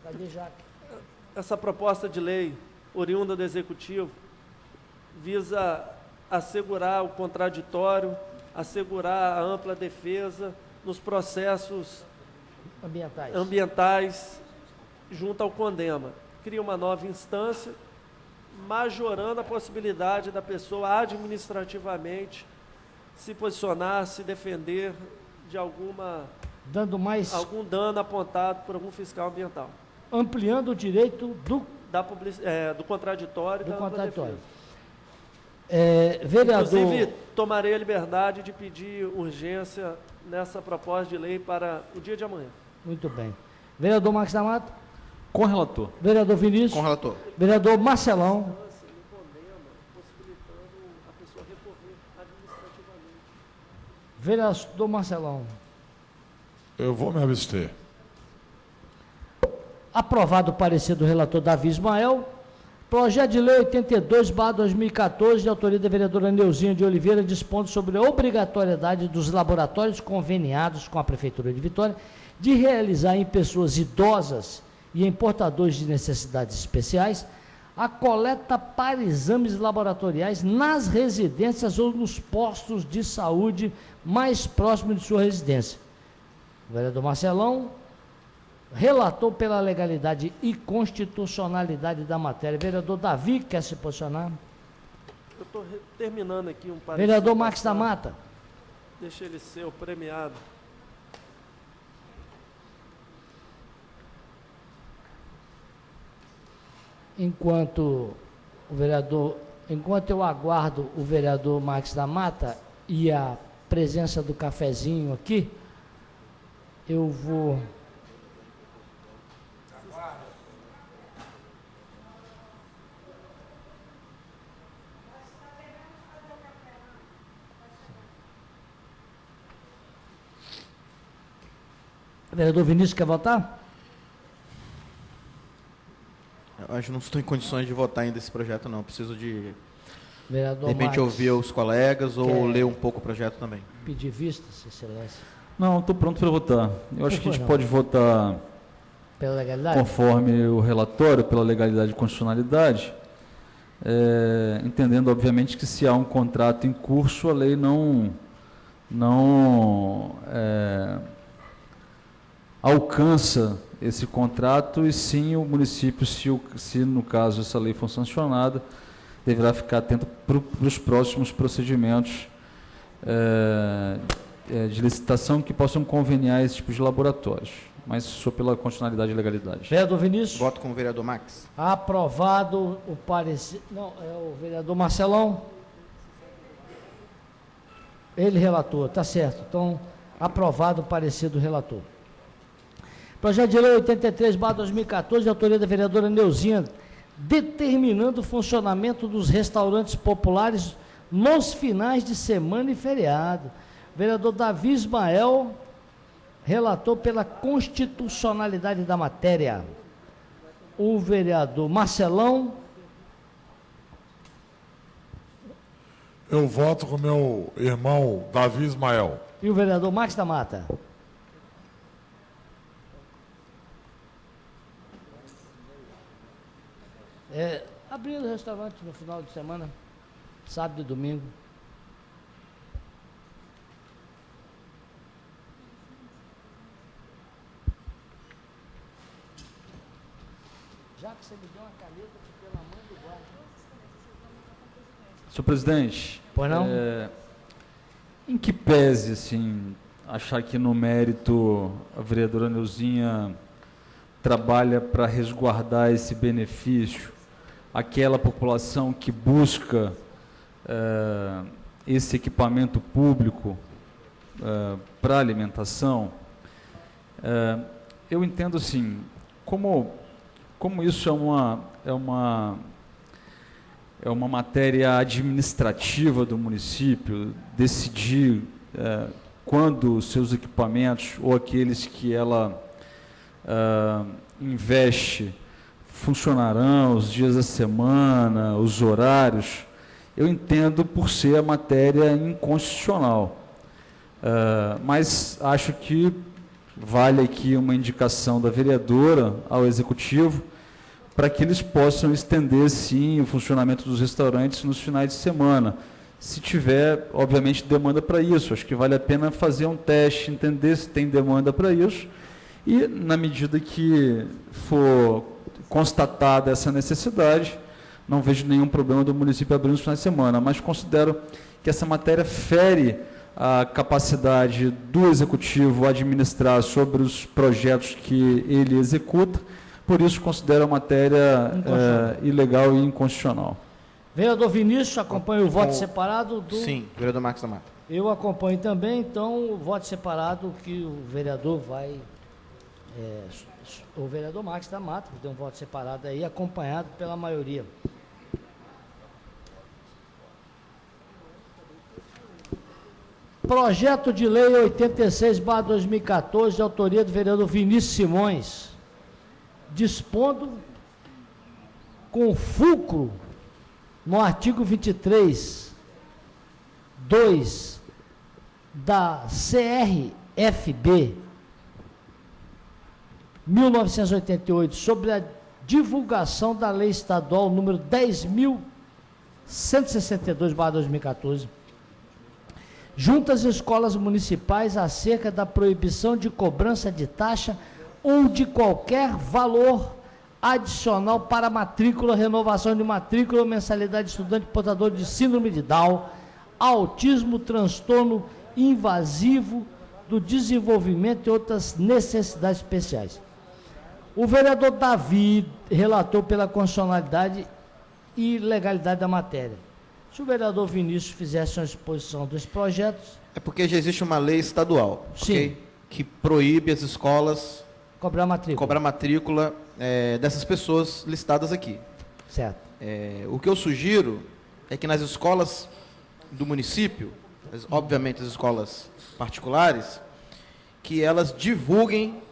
Speaker 1: Cadê Jaque?
Speaker 3: Essa proposta de lei, oriunda do Executivo, visa assegurar o contraditório, assegurar a ampla defesa nos processos ambientais junto ao CONDEMA. Cria uma nova instância, majorando a possibilidade da pessoa administrativamente se posicionar, se defender de algum dano apontado por algum fiscal ambiental.
Speaker 1: Ampliando o direito do
Speaker 3: contraditório e da ampla defesa.
Speaker 1: Vereador...
Speaker 3: Inclusive, tomarei a liberdade de pedir urgência nessa proposta de lei para o dia de amanhã.
Speaker 1: Muito bem. Vereador Marcos da Mata?
Speaker 4: Com relator.
Speaker 1: Vereador Vinícius?
Speaker 5: Com relator.
Speaker 1: Vereador Marcelão? Vereador Marcelão?
Speaker 6: Eu vou me abster.
Speaker 1: Aprovado o parecer do relator Davi Ismael. Projeto de lei 82/2014, de autoria da vereadora Neuzinha de Oliveira, dispondo sobre a obrigatoriedade dos laboratórios conveniados com a Prefeitura de Vitória de realizar em pessoas idosas e em portadores de necessidades especiais a coleta para exames laboratoriais nas residências ou nos postos de saúde mais próximos de sua residência. O vereador Marcelão relator pela legalidade e constitucionalidade da matéria. Vereador Davi, quer se posicionar?
Speaker 3: Eu estou terminando aqui um parecer.
Speaker 1: Vereador Marcos da Mata.
Speaker 3: Deixa ele ser o premiado.
Speaker 1: Enquanto eu aguardo o vereador Marcos da Mata e a presença do cafezinho aqui, eu vou... Vereador Vinícius, quer votar?
Speaker 5: Eu acho que não estou em condições de votar ainda esse projeto, não. Preciso de
Speaker 1: Vereador
Speaker 5: repente,
Speaker 1: Marcos,
Speaker 5: ouvir os colegas ou
Speaker 1: quer
Speaker 5: ler um pouco o projeto também.
Speaker 1: pedir vistas, excelência?
Speaker 4: Não, estou pronto para votar. Eu acho que a gente
Speaker 1: não?
Speaker 4: pode votar
Speaker 1: Pela legalidade?
Speaker 4: conforme o relatório, pela legalidade e constitucionalidade, entendendo, obviamente, que se há um contrato em curso, a lei não alcança esse contrato, e sim o município, se no caso essa lei for sancionada, deverá ficar atento para os próximos procedimentos de licitação que possam conveniar esse tipo de laboratórios, mas só pela constitucionalidade e legalidade.
Speaker 1: Vereador Vinícius?
Speaker 5: Voto com o vereador Max.
Speaker 1: Aprovado o parecer... Não, é o vereador Marcelão. Ele relator, tá certo. Então, aprovado o parecer do relator. Projeto de lei 83/2014, de autoria da vereadora Neuzinha, determinando o funcionamento dos restaurantes populares nos finais de semana e feriado. Vereador Davi Ismael, relator pela constitucionalidade da matéria. O vereador Marcelão.
Speaker 6: Eu voto com meu irmão Davi Ismael.
Speaker 1: E o vereador Marcos da Mata. Abrindo o restaurante no final de semana, sábado e domingo. Já que você me deu uma caneta, pela mão do guarda.
Speaker 4: Senhor presidente,
Speaker 1: Pois não?
Speaker 4: em que pese, assim, achar que no mérito a vereadora Neuzinha trabalha para resguardar esse benefício, aquela população que busca esse equipamento público para alimentação, eu entendo assim, como isso é uma matéria administrativa do município, decidir quando os seus equipamentos ou aqueles que ela investe funcionarão, os dias da semana, os horários, eu entendo por ser a matéria inconstitucional. Mas acho que vale aqui uma indicação da vereadora ao Executivo para que eles possam estender, sim, o funcionamento dos restaurantes nos finais de semana. Se tiver, obviamente, demanda para isso. Acho que vale a pena fazer um teste, entender se tem demanda para isso. E, na medida que for constatada essa necessidade, não vejo nenhum problema do município abrir nos finais de semana, mas considero que essa matéria fere a capacidade do Executivo administrar sobre os projetos que ele executa, por isso considero a matéria ilegal e inconstitucional.
Speaker 1: Vereador Vinícius, acompanha o voto separado do...
Speaker 5: Sim, vereador Marcos da Mata.
Speaker 1: Eu acompanho também, então, o voto separado que o vereador vai... o vereador Marcos da Mata, que deu um voto separado aí, acompanhado pela maioria. Projeto de Lei 86/2014, de autoria do vereador Vinícius Simões, dispondo com fulcro no artigo 23, 2 da CRFB 1988, sobre a divulgação da Lei Estadual número 10.162/2014, junto às escolas municipais acerca da proibição de cobrança de taxa ou de qualquer valor adicional para matrícula, renovação de matrícula, mensalidade de estudante portador de síndrome de Down, autismo, transtorno invasivo do desenvolvimento e outras necessidades especiais. O vereador Davi relatou pela constitucionalidade e legalidade da matéria. Se o vereador Vinícius fizesse uma exposição dos projetos...
Speaker 5: É porque já existe uma lei estadual,
Speaker 1: sim,
Speaker 5: okay, que proíbe as escolas
Speaker 1: cobrar matrícula
Speaker 5: dessas pessoas listadas aqui.
Speaker 1: Certo.
Speaker 5: O que eu sugiro é que nas escolas do município, obviamente as escolas particulares, que elas divulguem,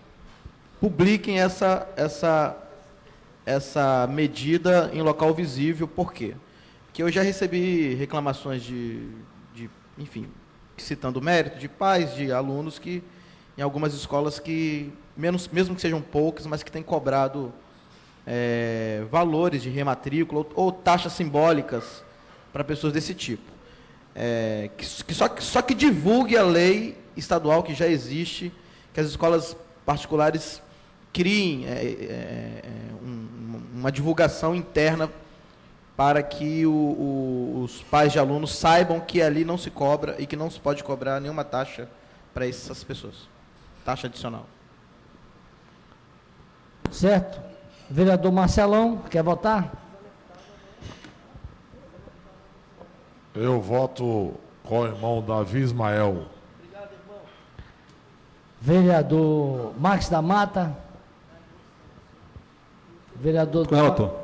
Speaker 5: publiquem essa medida em local visível. Por quê? Porque eu já recebi reclamações enfim, citando o mérito, de pais, de alunos que, em algumas escolas que, mesmo que sejam poucas, mas que têm cobrado valores de rematrícula ou taxas simbólicas para pessoas desse tipo. Só que divulgue a lei estadual que já existe, que as escolas particulares criem uma divulgação interna para que os pais de alunos saibam que ali não se cobra e que não se pode cobrar nenhuma taxa para essas pessoas. Taxa adicional.
Speaker 1: Certo. Vereador Marcelão, quer votar?
Speaker 6: Eu voto com o irmão Davi Ismael.
Speaker 1: Vereador Marcos da Mata. Vereador...
Speaker 4: Com o relator.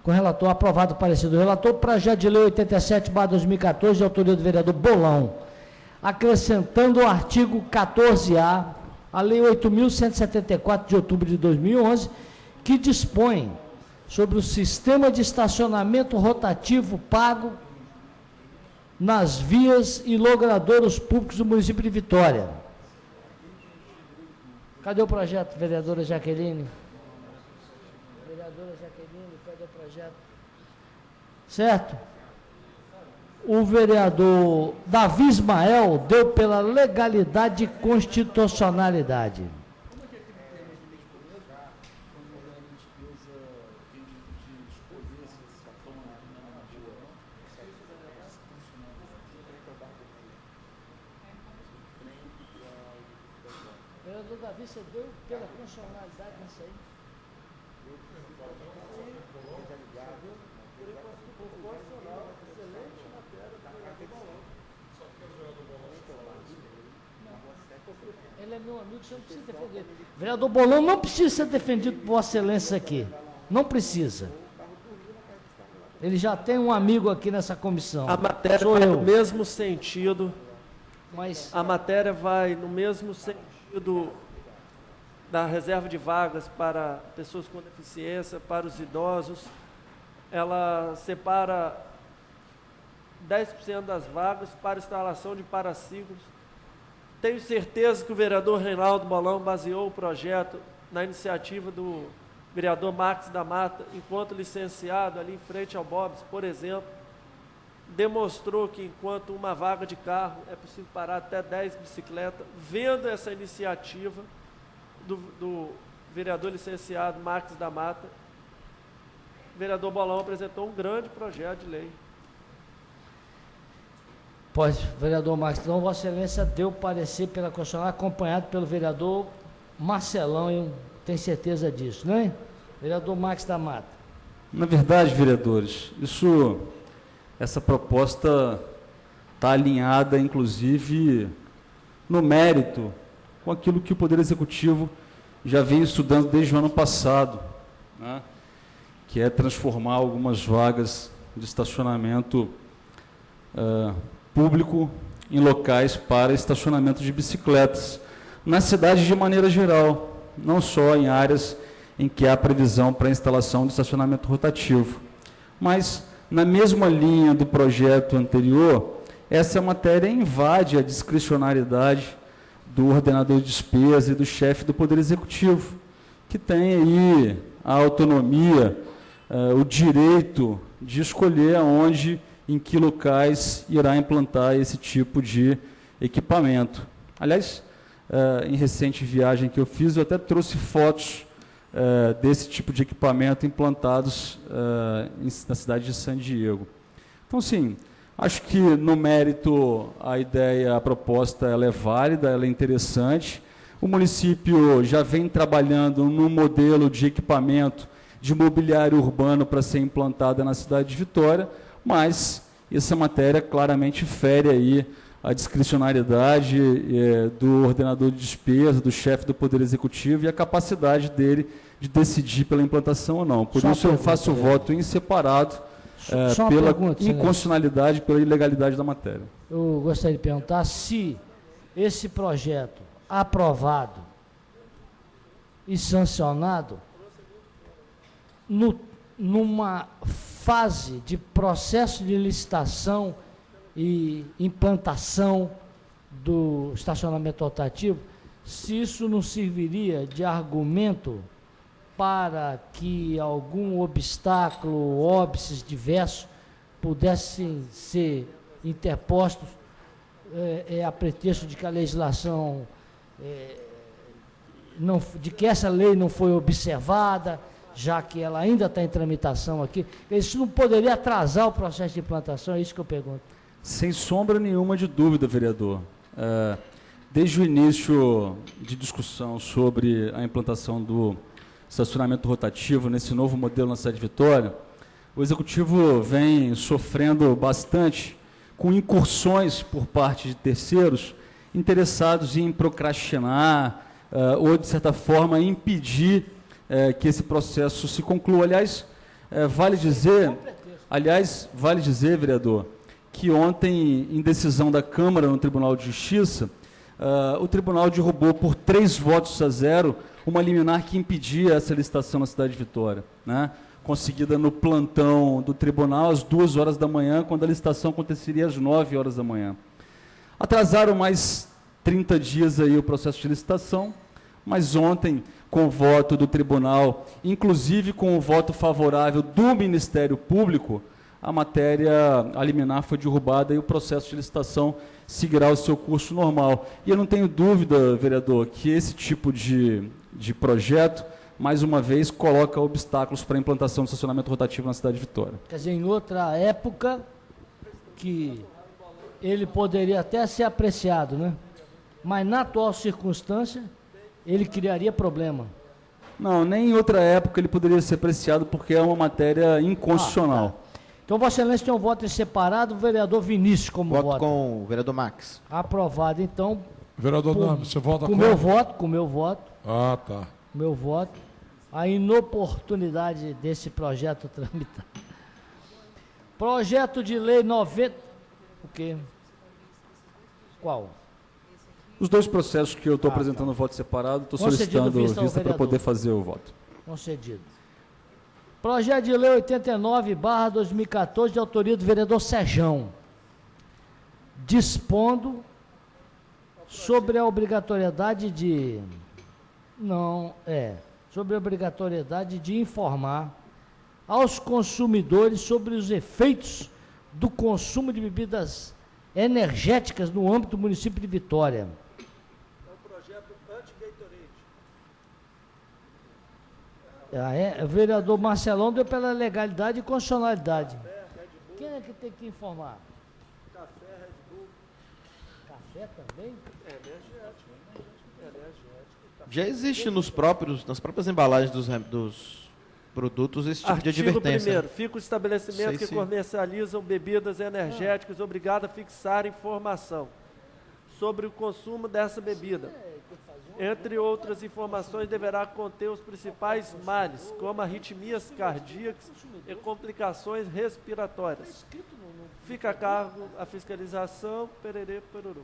Speaker 1: Com o relator, aprovado o parecer do relator. Projeto de Lei 87/2014, de autoria do vereador Bolão, acrescentando o artigo 14A, a Lei 8.174, de outubro de 2011, que dispõe sobre o sistema de estacionamento rotativo pago nas vias e logradouros públicos do município de Vitória. Cadê o projeto, vereadora Jaqueline? Vereadora Jaqueline, cadê o projeto? Certo? O vereador Davi Ismael deu pela legalidade e constitucionalidade. Vereador Davi, você deu pela constitucionalidade nisso aí? Ele é meu amigo, você não precisa defender. Vereador Bolão não precisa ser defendido por Vossa Excelência aqui. Não precisa. Ele já tem um amigo aqui nessa comissão.
Speaker 3: A matéria vai no mesmo sentido.
Speaker 1: Mas
Speaker 3: a matéria vai no mesmo sentido da reserva de vagas para pessoas com deficiência, para os idosos. Ela separa 10% das vagas para instalação de paraciclos. Tenho certeza que o vereador Reinaldo Bolão baseou o projeto na iniciativa do vereador Marques da Mata, enquanto licenciado ali em frente ao Bob's, por exemplo, demonstrou que enquanto uma vaga de carro é possível parar até 10 bicicletas. Vendo essa iniciativa do vereador licenciado Marques da Mata, o vereador Bolão apresentou um grande projeto de lei.
Speaker 1: Pois, vereador Marques, então Vossa Excelência deu parecer pela Constitucional, acompanhado pelo vereador Marcelão, eu tenho certeza disso, não é? Vereador Marques da Mata.
Speaker 4: Na verdade, vereadores, essa proposta está alinhada, inclusive, no mérito, com aquilo que o Poder Executivo já vem estudando desde o ano passado, né? Que é transformar algumas vagas de estacionamento público em locais para estacionamento de bicicletas, na cidade de maneira geral, não só em áreas em que há previsão para a instalação de estacionamento rotativo. Mas, na mesma linha do projeto anterior, essa matéria invade a discricionariedade do ordenador de despesa e do chefe do Poder Executivo, que tem aí a autonomia, o direito de escolher aonde, em que locais irá implantar esse tipo de equipamento. Aliás, em recente viagem que eu fiz, eu até trouxe fotos desse tipo de equipamento implantados na cidade de San Diego. Então, sim, acho que no mérito a ideia, a proposta, ela é válida, ela é interessante. O município já vem trabalhando num modelo de equipamento de mobiliário urbano para ser implantada na cidade de Vitória, mas essa matéria claramente fere aí a discricionariedade do ordenador de despesa, do chefe do Poder Executivo e a capacidade dele de decidir pela implantação ou não. Por isso eu faço o voto em separado pela inconstitucionalidade, pela ilegalidade da matéria.
Speaker 1: Eu gostaria de perguntar se esse projeto aprovado e sancionado numa fase de processo de licitação e implantação do estacionamento rotativo, se isso não serviria de argumento para que algum obstáculo, óbices diversos, pudessem ser interpostos a pretexto de que a legislação, de que essa lei não foi observada, já que ela ainda está em tramitação aqui. Isso não poderia atrasar o processo de implantação? É isso que eu pergunto.
Speaker 4: Sem sombra nenhuma de dúvida, vereador. Desde o início de discussão sobre a implantação do estacionamento rotativo nesse novo modelo na cidade de Vitória, o Executivo vem sofrendo bastante com incursões por parte de terceiros interessados em procrastinar ou, de certa forma, impedir que esse processo se conclua. Vale dizer, vereador, que ontem, em decisão da Câmara no Tribunal de Justiça, o tribunal derrubou por 3-0 uma liminar que impedia essa licitação na cidade de Vitória, né? Conseguida no plantão do tribunal às 2 horas da manhã, quando a licitação aconteceria às 9 horas da manhã. Atrasaram mais 30 dias aí o processo de licitação, mas ontem, com o voto do tribunal, inclusive com o voto favorável do Ministério Público, a matéria, a liminar foi derrubada e o processo de licitação seguirá o seu curso normal. E eu não tenho dúvida, vereador, que esse tipo de projeto, mais uma vez, coloca obstáculos para a implantação do estacionamento rotativo na cidade de Vitória.
Speaker 1: Quer dizer, em outra época, que ele poderia até ser apreciado, né? Mas na atual circunstância, ele criaria problema.
Speaker 4: Não, nem em outra época ele poderia ser apreciado, porque é uma matéria inconstitucional.
Speaker 1: Tá. Então, Vossa Excelência tem um voto em separado, o vereador Vinícius como voto.
Speaker 5: Voto com o vereador Max.
Speaker 1: Aprovado, então.
Speaker 6: Vereador Nami, você vota
Speaker 1: com o meu voto, com o meu voto.
Speaker 6: Ah, tá.
Speaker 1: Meu voto. A inoportunidade desse projeto tramitar. Projeto de lei 90... O quê? Qual?
Speaker 4: Os dois processos que eu estou apresentando o voto separado, estou solicitando vista para poder fazer o voto.
Speaker 1: Concedido. Projeto de lei 89/2014, de autoria do vereador Serjão. dispondo sobre a obrigatoriedade de... sobre a obrigatoriedade de informar aos consumidores sobre os efeitos do consumo de bebidas energéticas no âmbito do município de Vitória.
Speaker 3: É o projeto anti-Gatorade.
Speaker 1: O vereador Marcelão deu pela legalidade e constitucionalidade. Quem é que tem que informar?
Speaker 3: Café, Red Bull.
Speaker 1: Café também?
Speaker 3: Energético.
Speaker 5: Já existe nas próprias embalagens dos produtos esse tipo de
Speaker 3: Artigo
Speaker 5: advertência.
Speaker 3: 1º. Fica o estabelecimento
Speaker 5: Sei
Speaker 3: que
Speaker 5: sim.
Speaker 3: comercializam bebidas energéticas obrigado a fixar informação sobre o consumo dessa bebida. Entre outras informações, deverá conter os principais males, como arritmias cardíacas e complicações respiratórias. Fica a cargo a fiscalização, pererê, peruru.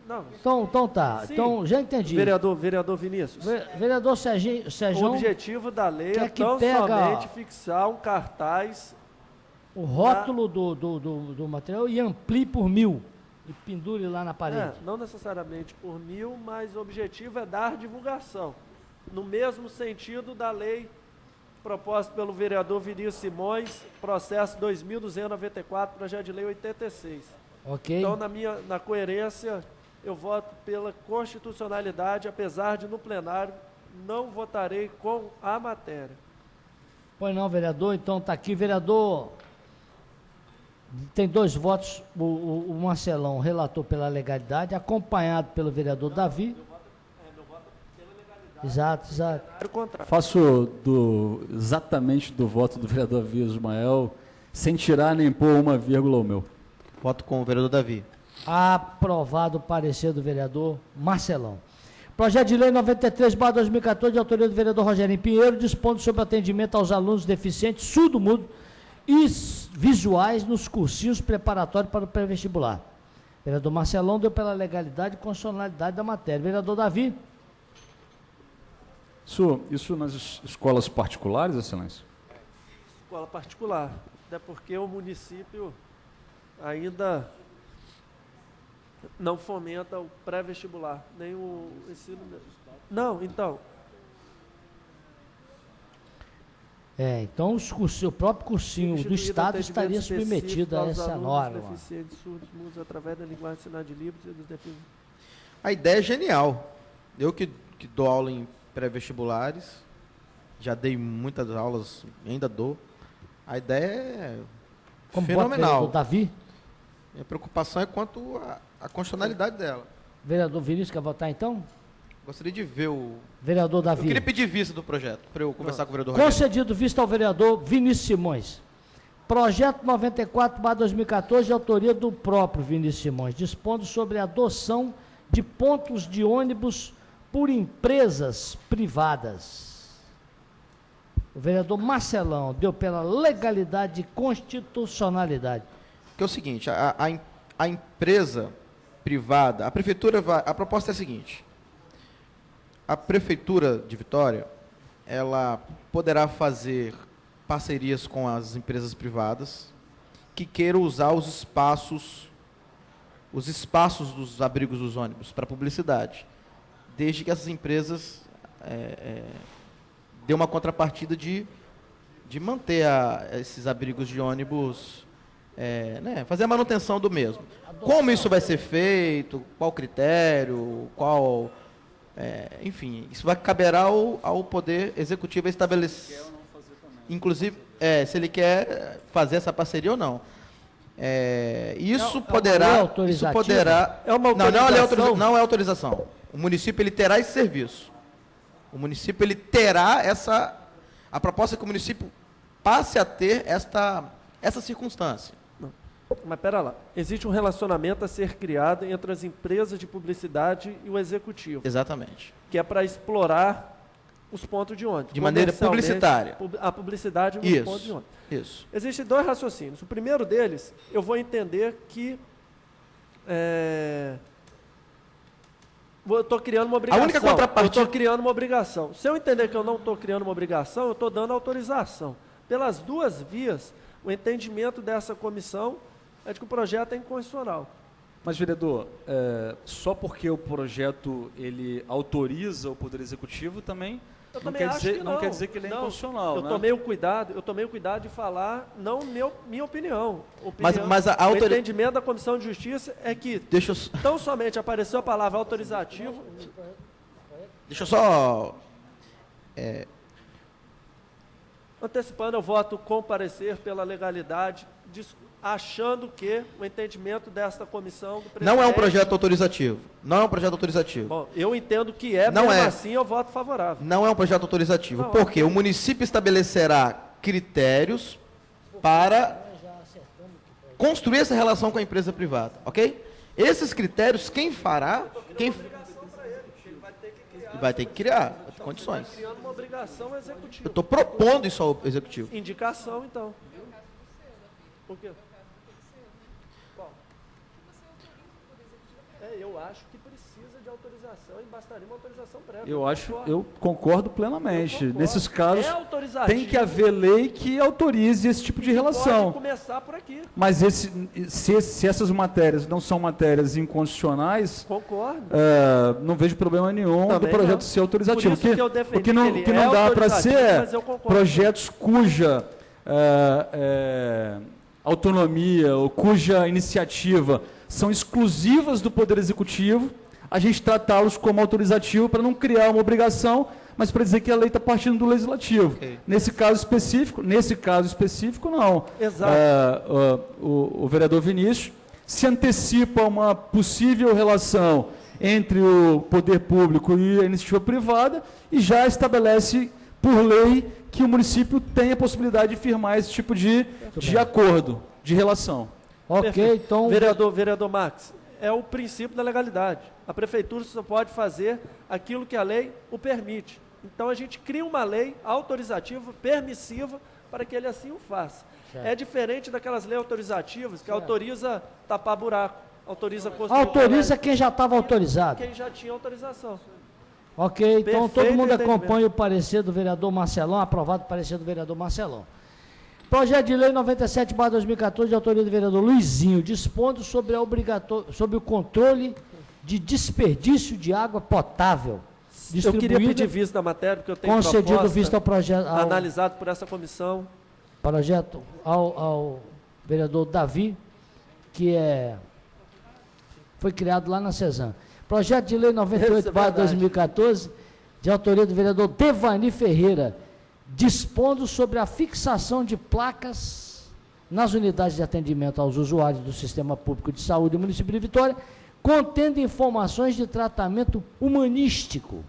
Speaker 3: Não,
Speaker 1: Então tá.
Speaker 3: Sim.
Speaker 1: Então, já entendi.
Speaker 3: vereador Vinícius.
Speaker 1: Vereador
Speaker 3: O
Speaker 1: Sérgio,
Speaker 3: objetivo da lei
Speaker 1: quer
Speaker 3: é
Speaker 1: que
Speaker 3: tão
Speaker 1: pega
Speaker 3: somente fixar um cartaz.
Speaker 1: o rótulo do material e amplie por 1000 e pendure lá na parede.
Speaker 3: Não necessariamente por 1000, mas o objetivo é dar divulgação. No mesmo sentido da lei proposta pelo vereador Vinícius Simões, processo 2294, projeto de lei 86.
Speaker 1: Ok?
Speaker 3: Então, na coerência, eu voto pela constitucionalidade, apesar de no plenário não votarei com a matéria.
Speaker 1: Pois não, vereador. Então tá aqui, vereador. Tem 2 votos. O Marcelão relatou pela legalidade, acompanhado pelo vereador Davi. Exato.
Speaker 4: Faço exatamente do voto do vereador Vias Ismael, sem tirar nem pôr uma vírgula ao meu.
Speaker 5: Voto com o vereador Davi.
Speaker 1: Aprovado o parecer do vereador Marcelão. Projeto de lei 93/2014, de autoria do vereador Rogério Pinheiro, dispondo sobre atendimento aos alunos deficientes, surdo-mudo e visuais nos cursinhos preparatórios para o pré-vestibular. Vereador Marcelão deu pela legalidade e constitucionalidade da matéria. Vereador Davi.
Speaker 4: Isso nas escolas particulares, excelência?
Speaker 3: Escola particular, até porque o município ainda não fomenta o pré-vestibular, nem o ensino... Não, então...
Speaker 1: Então o próprio cursinho do Estado estaria submetido a essa norma.
Speaker 3: Deficientes, surdos, mudos, através da linguagem de sinais de Libras e dos deficientes.
Speaker 5: A ideia é genial. Eu que dou aula em pré-vestibulares, já dei muitas aulas, ainda dou. A ideia é
Speaker 1: Como vota
Speaker 5: fenomenal.
Speaker 1: vereador Davi?
Speaker 5: Minha preocupação é quanto à constitucionalidade dela.
Speaker 1: Vereador Vinícius quer votar então?
Speaker 5: Gostaria de ver o...
Speaker 1: Vereador
Speaker 5: Eu
Speaker 1: Davi.
Speaker 5: queria pedir vista do projeto, para eu conversar com o vereador Rogério.
Speaker 1: Concedido vista ao vereador Vinícius Simões. Projeto 94/2014, de autoria do próprio Vinícius Simões, dispondo sobre a adoção de pontos de ônibus por empresas privadas. O vereador Marcelão deu pela legalidade e constitucionalidade.
Speaker 5: Que é o seguinte, a empresa privada, a prefeitura vai... A proposta é a seguinte: a prefeitura de Vitória, ela poderá fazer parcerias com as empresas privadas que queiram usar os espaços dos abrigos dos ônibus para publicidade, desde que essas empresas dê uma contrapartida de manter esses abrigos de ônibus, fazer a manutenção do mesmo. Como isso vai ser feito, qual critério, enfim, isso vai caberá ao Poder Executivo estabelecer, inclusive, se ele quer fazer essa parceria ou não. Isso poderá...
Speaker 3: É uma autorização?
Speaker 5: Não é autorização. O município ele terá esse serviço. O município ele terá a proposta é que o município passe a ter essa circunstância.
Speaker 3: Mas pera lá, existe um relacionamento a ser criado entre as empresas de publicidade e o executivo,
Speaker 5: Exatamente.
Speaker 3: que é para explorar os pontos de ônibus.
Speaker 5: De maneira
Speaker 3: Comercialmente,
Speaker 5: publicitária.
Speaker 3: A publicidade nos
Speaker 5: Isso.
Speaker 3: pontos de ônibus.
Speaker 5: Isso.
Speaker 3: Existem 2 raciocínios. O primeiro deles, eu vou entender que eu estou criando uma obrigação.
Speaker 5: A única contrapartida...
Speaker 3: Eu estou criando uma obrigação. Se eu entender que eu não estou criando uma obrigação, eu estou dando autorização. Pelas duas vias, o entendimento dessa comissão é de que o projeto é inconstitucional.
Speaker 4: Mas, vereador, só porque o projeto ele autoriza o Poder Executivo também não quer dizer que ele é inconstitucional.
Speaker 3: Eu tomei o cuidado de falar, não minha opinião.
Speaker 5: Mas
Speaker 3: o entendimento da Comissão de Justiça é que
Speaker 5: Deixa eu,
Speaker 3: tão somente apareceu a palavra autorizativo.
Speaker 5: deixa eu só...
Speaker 3: Antecipando, eu voto com parecer pela legalidade, achando que o entendimento desta comissão...
Speaker 5: Não é um projeto autorizativo. Não é um projeto autorizativo.
Speaker 3: Bom, eu entendo que é,
Speaker 5: Não
Speaker 3: mesmo
Speaker 5: é.
Speaker 3: assim eu voto favorável.
Speaker 5: Não é um projeto autorizativo.
Speaker 3: Não,
Speaker 5: Porque o município estabelecerá critérios para construir essa relação com a empresa privada, ok? Esses critérios, quem fará... Vai ter que criar condições.
Speaker 3: Criando uma obrigação executiva.
Speaker 5: Eu estou propondo isso ao executivo.
Speaker 3: Indicação, então. Por quê? Qual? Eu acho que precisa de autorização e bastaria uma autorização prévia.
Speaker 4: Eu concordo plenamente.
Speaker 3: Eu concordo.
Speaker 4: Nesses casos,
Speaker 3: É autorizativo.
Speaker 4: tem que haver lei que autorize esse tipo de relação.
Speaker 3: Pode começar por aqui.
Speaker 4: Mas se essas matérias não são matérias inconstitucionais,
Speaker 3: Concordo.
Speaker 4: não vejo problema nenhum
Speaker 3: Também
Speaker 4: do projeto
Speaker 3: não.
Speaker 4: ser autorizativo.
Speaker 3: Por isso que eu defendi
Speaker 4: o que não,
Speaker 3: que ele
Speaker 4: o que não
Speaker 3: é
Speaker 4: dá para
Speaker 3: autorizativo,
Speaker 4: ser
Speaker 3: mas eu concordo.
Speaker 4: projetos cuja autonomia ou cuja iniciativa são exclusivas do Poder Executivo, a gente tratá-los como autorizativo para não criar uma obrigação, mas para dizer que a lei está partindo do Legislativo.
Speaker 5: Ok.
Speaker 4: Nesse caso específico, não.
Speaker 3: Exato.
Speaker 4: O vereador Vinícius se antecipa a uma possível relação entre o poder público e a iniciativa privada e já estabelece por lei que o município tem a possibilidade de firmar esse tipo de acordo, de relação.
Speaker 1: Ok,
Speaker 3: Perfeito.
Speaker 1: então...
Speaker 3: Vereador Max, é o princípio da legalidade. A prefeitura só pode fazer aquilo que a lei o permite. Então a gente cria uma lei autorizativa, permissiva, para que ele assim o faça.
Speaker 1: Certo.
Speaker 3: É diferente daquelas leis autorizativas que autoriza tapar buraco, autoriza construir...
Speaker 1: Autoriza quem já estava autorizado.
Speaker 3: quem já tinha autorização.
Speaker 1: Ok, então todo
Speaker 3: Perfeito
Speaker 1: mundo
Speaker 3: entendimento.
Speaker 1: acompanha o parecer do vereador Marcelão, aprovado o parecer do vereador Marcelão. Projeto de lei 97/2014, de autoria do vereador Luizinho, dispondo sobre o controle de desperdício de água potável.
Speaker 3: Eu queria pedir vista da matéria, porque eu tenho
Speaker 1: concedido
Speaker 3: proposta,
Speaker 1: vista ao projeto,
Speaker 3: analisado por essa comissão.
Speaker 1: ao vereador Davi, que foi criado lá na CESAM. Projeto de lei 98/2014, de autoria do vereador Devani Ferreira, dispondo sobre a fixação de placas nas unidades de atendimento aos usuários do Sistema Público de Saúde do município de Vitória, contendo informações de tratamento humanístico.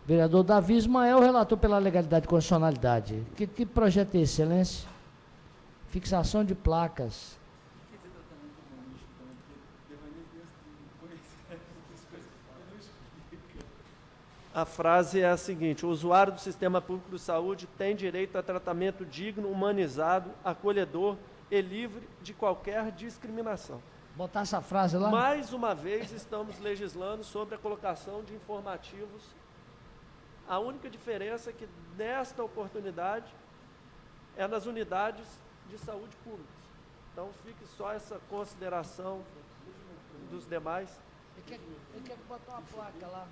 Speaker 1: Vereador Davi Ismael, relator pela legalidade e constitucionalidade. Que projeto é esse, excelência? Fixação de placas.
Speaker 3: A frase é a seguinte: o usuário do Sistema Público de Saúde tem direito a tratamento digno, humanizado, acolhedor e livre de qualquer discriminação.
Speaker 1: Botar essa frase lá?
Speaker 3: Mais uma vez, estamos legislando sobre a colocação de informativos. A única diferença é que, nesta oportunidade, é nas unidades de saúde públicas. Então, fique só essa consideração dos demais.
Speaker 1: Ele quer botar uma placa lá.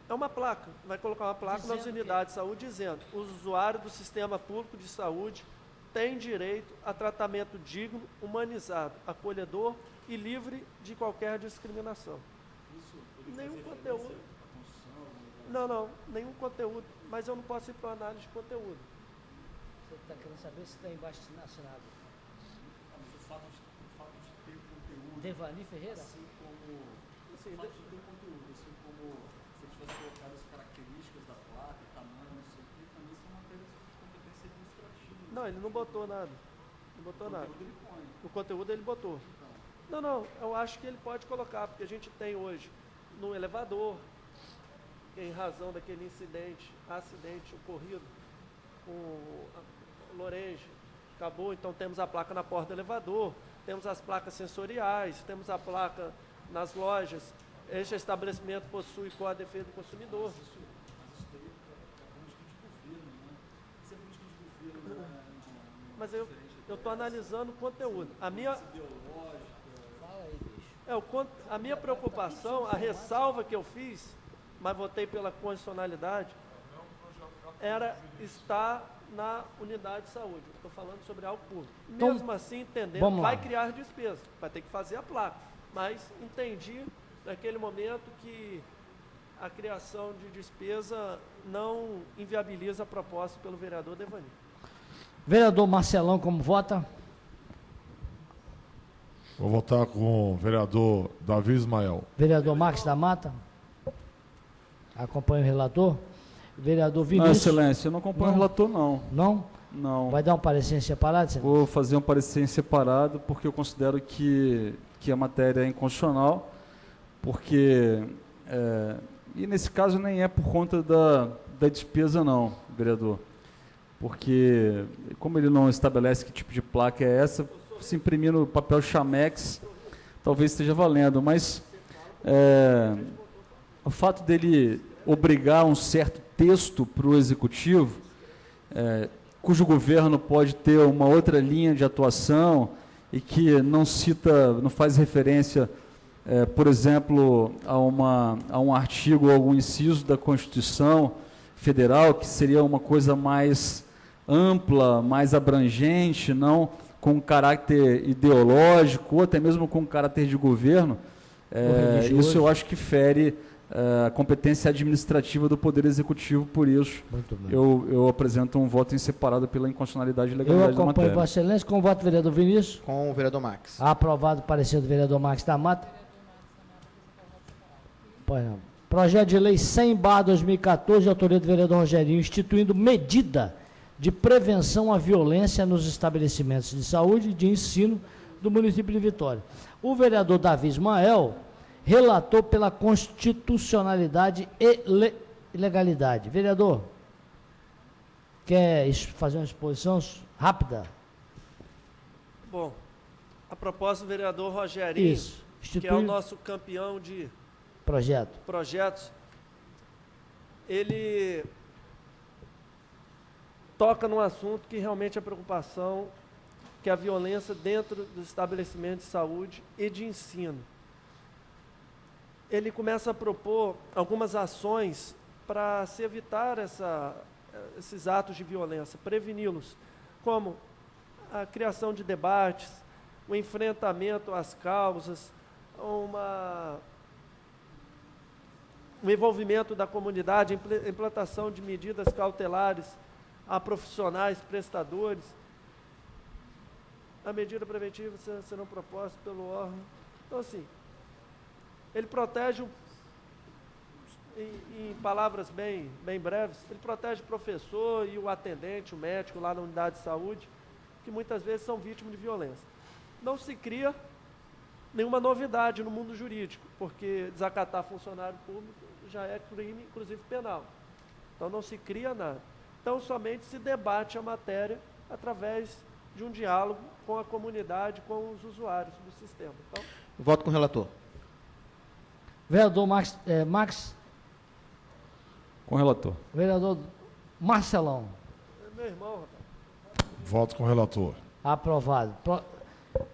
Speaker 3: É uma placa, vai colocar uma placa nas unidades de saúde dizendo: o usuário do Sistema Público de Saúde tem direito a tratamento digno, humanizado, acolhedor e livre de qualquer discriminação. Nenhum conteúdo. Não, nenhum conteúdo, mas eu não posso ir para uma análise de conteúdo.
Speaker 1: Você está querendo saber se está embaixo assinado?
Speaker 7: O fato de ter conteúdo,
Speaker 1: Devani Ferreira?
Speaker 7: assim como o fato de ter conteúdo, assim como se eles tivessem colocado as características da placa, tamanho, não sei o que, também são matérias de competência administrativa.
Speaker 3: Não, ele não botou nada. Não botou nada.
Speaker 7: O conteúdo ele põe.
Speaker 3: O conteúdo ele botou. Não, eu acho que ele pode colocar, porque a gente tem hoje no elevador, em razão daquele acidente ocorrido com a Lorenge, acabou, então temos a placa na porta do elevador, temos as placas sensoriais, temos a placa nas lojas, este estabelecimento possui com a defesa do consumidor.
Speaker 7: Mas isso daí é política de governo, né? Isso é política de governo,
Speaker 3: mas eu estou analisando o conteúdo. A minha preocupação, a ressalva que eu fiz, mas votei pela constitucionalidade, era estar na unidade de saúde. Estou falando sobre algo público.
Speaker 1: Então,
Speaker 3: Mesmo assim, entendendo,
Speaker 1: vamos lá.
Speaker 3: vai criar despesa, vai ter que fazer a placa. Mas entendi naquele momento que a criação de despesa não inviabiliza a proposta pelo vereador Devani.
Speaker 1: Vereador Marcelão, como vota?
Speaker 6: Vou votar com o vereador Davi Ismael.
Speaker 1: Vereador Max da Mata? Acompanha o relator? Vereador
Speaker 4: Não,
Speaker 1: Vinícius?
Speaker 4: excelência, eu não acompanho o relator, não.
Speaker 1: Não?
Speaker 4: Não.
Speaker 1: Vai dar um parecer em separado, senhor?
Speaker 4: Vou fazer um parecer em separado, porque eu considero que a matéria é inconstitucional, porque, e nesse caso nem é por conta da despesa não, vereador, porque como ele não estabelece que tipo de placa é essa, se imprimir no papel Chamex, talvez esteja valendo, mas o fato dele obrigar um certo texto para o executivo, cujo governo pode ter uma outra linha de atuação e que não faz referência, por exemplo, a um artigo ou algum inciso da Constituição Federal, que seria uma coisa mais ampla, mais abrangente, não com caráter ideológico, ou até mesmo com caráter de governo, isso eu acho que fere a competência administrativa do Poder Executivo, por isso eu apresento um voto em separado pela inconstitucionalidade e legalidade da matéria.
Speaker 1: Eu acompanho Vossa Excelência. Com o voto do vereador Vinícius?
Speaker 5: Com o vereador Max.
Speaker 1: Aprovado o parecer do vereador Max da Mata. Pois não. Projeto de lei 100/2014, de autoria do vereador Rogerinho, instituindo medida de prevenção à violência nos estabelecimentos de saúde e de ensino do município de Vitória. O vereador Davi Ismael relatou pela constitucionalidade e legalidade. Vereador, quer fazer uma exposição rápida?
Speaker 3: Bom, a proposta do vereador Rogerinho,
Speaker 1: Isso.
Speaker 3: que é o nosso campeão de projetos, ele toca num assunto que realmente é preocupação, que é a violência dentro dos estabelecimentos de saúde e de ensino. Ele começa a propor algumas ações para se evitar esses atos de violência, preveni-los, como a criação de debates, o enfrentamento às causas, o envolvimento da comunidade, a implantação de medidas cautelares a profissionais, prestadores, a medida preventiva serão propostas pelo órgão. Então, assim, ele protege, em palavras bem breves, ele protege o professor e o atendente, o médico lá na unidade de saúde, que muitas vezes são vítimas de violência. Não se cria nenhuma novidade no mundo jurídico, porque desacatar funcionário público já é crime, inclusive penal. Então não se cria nada. Então somente se debate a matéria através de um diálogo com a comunidade, com os usuários do sistema. Então,
Speaker 5: voto com o relator.
Speaker 1: Vereador Max.
Speaker 4: Com o relator.
Speaker 1: Vereador Marcelão.
Speaker 3: É meu irmão, rapaz.
Speaker 6: Voto com o relator.
Speaker 1: Aprovado.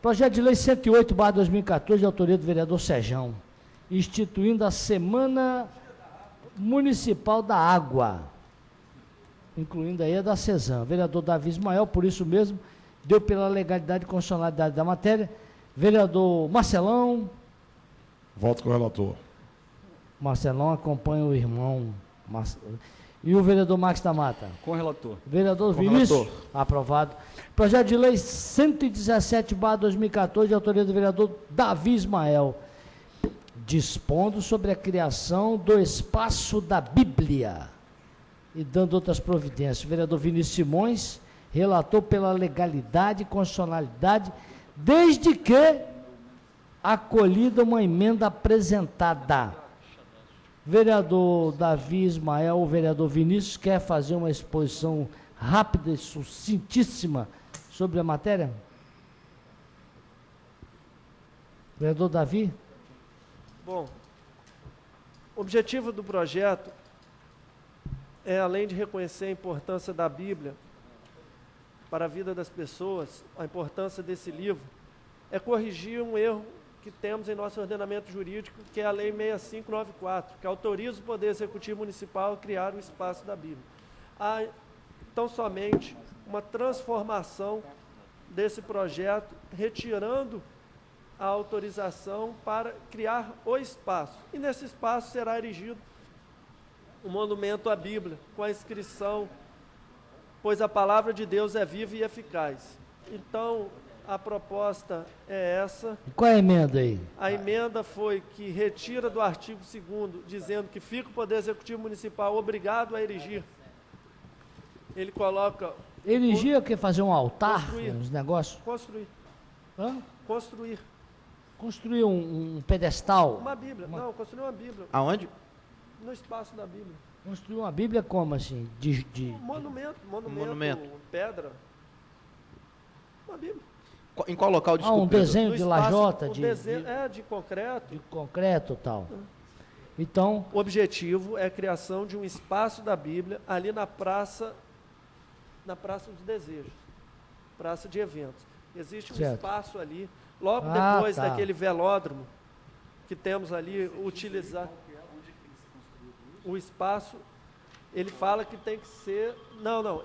Speaker 1: Projeto de lei 108/2014, de autoria do vereador Sejão, instituindo a Semana Municipal da Água, incluindo aí a da CESAM. Vereador Davi Ismael, por isso mesmo, deu pela legalidade e constitucionalidade da matéria. Vereador Marcelão.
Speaker 6: Voto com o relator.
Speaker 1: Marcelão acompanha o irmão. E o vereador Max da Mata?
Speaker 4: Com o relator.
Speaker 1: Vereador Vinícius? Aprovado. Projeto de lei 117/2014, de autoria do vereador Davi Ismael, dispondo sobre a criação do espaço da Bíblia e dando outras providências. O vereador Vinícius Simões relatou pela legalidade e constitucionalidade, desde que acolhida uma emenda apresentada. Vereador Davi Ismael, o vereador Vinícius quer fazer uma exposição rápida e sucintíssima sobre a matéria? Vereador Davi?
Speaker 3: Bom, o objetivo do projeto é, além de reconhecer a importância da Bíblia para a vida das pessoas, a importância desse livro, é corrigir um erro que temos em nosso ordenamento jurídico, que é a Lei 6594, que autoriza o Poder Executivo Municipal a criar o espaço da Bíblia. Há, tão somente, uma transformação desse projeto, retirando a autorização para criar o espaço. E nesse espaço será erigido um monumento à Bíblia, com a inscrição, pois a palavra de Deus é viva e eficaz. Então, a proposta é essa.
Speaker 1: E qual é a emenda aí?
Speaker 3: A emenda foi que retira do artigo 2º, dizendo que fica o Poder Executivo Municipal obrigado a erigir. Ele coloca...
Speaker 1: Erigir é o quê? Fazer um altar?
Speaker 3: Construir.
Speaker 1: Uns negócios?
Speaker 3: Construir.
Speaker 1: Hã?
Speaker 3: Construir.
Speaker 1: Construir um pedestal?
Speaker 3: Uma Bíblia. Não, construir uma Bíblia.
Speaker 5: Aonde?
Speaker 3: No espaço da Bíblia.
Speaker 1: Construir uma Bíblia como assim?
Speaker 3: Monumento. Pedra. Uma Bíblia.
Speaker 5: Em qual local,
Speaker 1: Ah,
Speaker 5: desculpa?
Speaker 1: um desenho
Speaker 3: No
Speaker 1: de
Speaker 3: espaço,
Speaker 1: lajota?
Speaker 3: um desenho, de concreto.
Speaker 1: De concreto e tal. Então,
Speaker 3: O objetivo é a criação de um espaço da Bíblia ali na Praça dos Desejos, praça de eventos. Existe um
Speaker 1: Certo.
Speaker 3: espaço ali, logo
Speaker 1: Ah,
Speaker 3: depois
Speaker 1: tá.
Speaker 3: daquele velódromo que temos ali, utilizar o espaço, ele fala que tem que ser,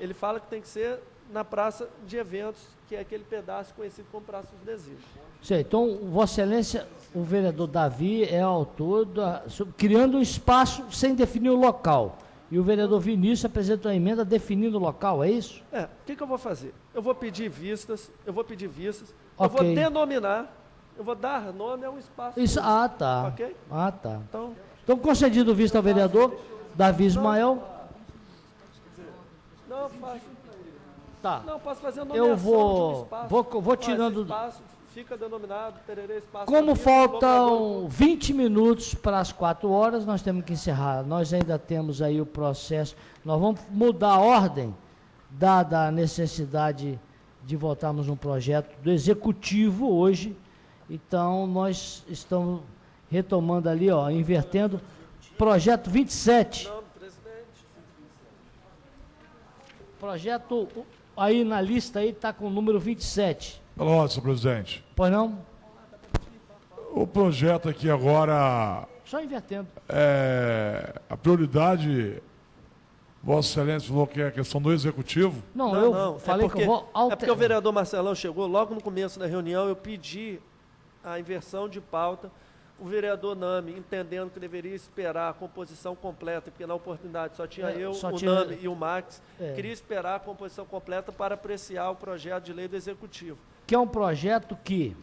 Speaker 3: ele fala que tem que ser na praça de eventos, que é aquele pedaço conhecido como Praça dos Desejos.
Speaker 1: sei, então, Vossa Excelência, o vereador Davi é autor criando um espaço sem definir o local. E o vereador Vinícius apresentou a emenda definindo o local, é isso?
Speaker 3: O que eu vou fazer? Eu vou pedir vistas, eu vou
Speaker 1: Ok.
Speaker 3: denominar, eu vou dar nome a um espaço.
Speaker 1: Isso, tá.
Speaker 3: Ok?
Speaker 1: Tá.
Speaker 3: Então,
Speaker 1: Então, concedido vista ao vereador Davi Ismael.
Speaker 3: não faço.
Speaker 1: Tá.
Speaker 3: Não, posso fazer a
Speaker 1: Eu
Speaker 3: nomeação de um espaço.
Speaker 1: vou tirando...
Speaker 3: Esse espaço fica denominado Tererê Espaço.
Speaker 1: Como
Speaker 3: da Bíblia,
Speaker 1: faltam 20 minutos para as 4 horas, nós temos que encerrar. Nós ainda temos aí o processo. Nós vamos mudar a ordem, dada a necessidade de votarmos um projeto do Executivo hoje. Então, nós estamos retomando ali, invertendo. Projeto 27.
Speaker 3: Não, presidente.
Speaker 1: Projeto aí na lista aí está com o número 27.
Speaker 6: Pela ordem, senhor presidente.
Speaker 1: Pois não?
Speaker 6: O projeto aqui agora,
Speaker 1: Só invertendo.
Speaker 6: a prioridade, Vossa Excelência falou que é a questão do Executivo.
Speaker 1: Não,
Speaker 3: Não,
Speaker 1: eu
Speaker 3: não,
Speaker 1: falei que eu vou
Speaker 3: É porque o vereador Marcelão chegou logo no começo da reunião, eu pedi a inversão de pauta. O vereador Nami, entendendo que deveria esperar a composição completa, porque na oportunidade só tinha o Nami e o Max, queria esperar a composição completa para apreciar o projeto de lei do Executivo.
Speaker 1: Que é um projeto que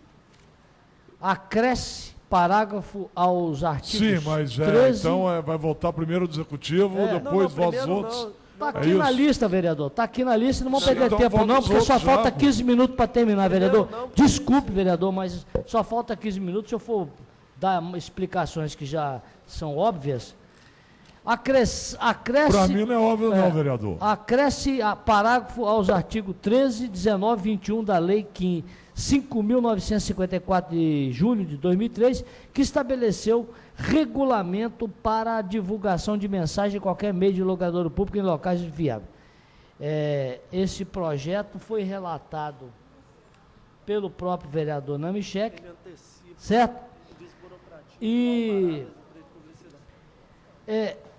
Speaker 1: acresce parágrafo aos artigos
Speaker 6: Sim, mas
Speaker 1: 13.
Speaker 6: então vai voltar primeiro do Executivo, depois volta os outros.
Speaker 1: Está
Speaker 6: É
Speaker 1: aqui na
Speaker 6: isso.
Speaker 1: lista, vereador. Está aqui na lista, não vamos
Speaker 6: Sim,
Speaker 1: perder
Speaker 6: então
Speaker 1: tempo
Speaker 6: volta
Speaker 1: não,
Speaker 6: os
Speaker 1: porque só
Speaker 6: outros já,
Speaker 1: falta
Speaker 6: pô.
Speaker 1: 15 minutos para terminar, vereador.
Speaker 3: não.
Speaker 1: Desculpe, vereador, mas só falta 15 minutos. Se eu for dar explicações que já são óbvias, acresce...
Speaker 6: Para mim não é óbvio não, vereador.
Speaker 1: Acresce a parágrafo aos artigos 13, 19 e 21 da Lei 5.954 de julho de 2003, que estabeleceu regulamento para a divulgação de mensagem em qualquer meio de locadouro público em locais viáveis. Esse projeto foi relatado pelo próprio vereador Namichek, certo? E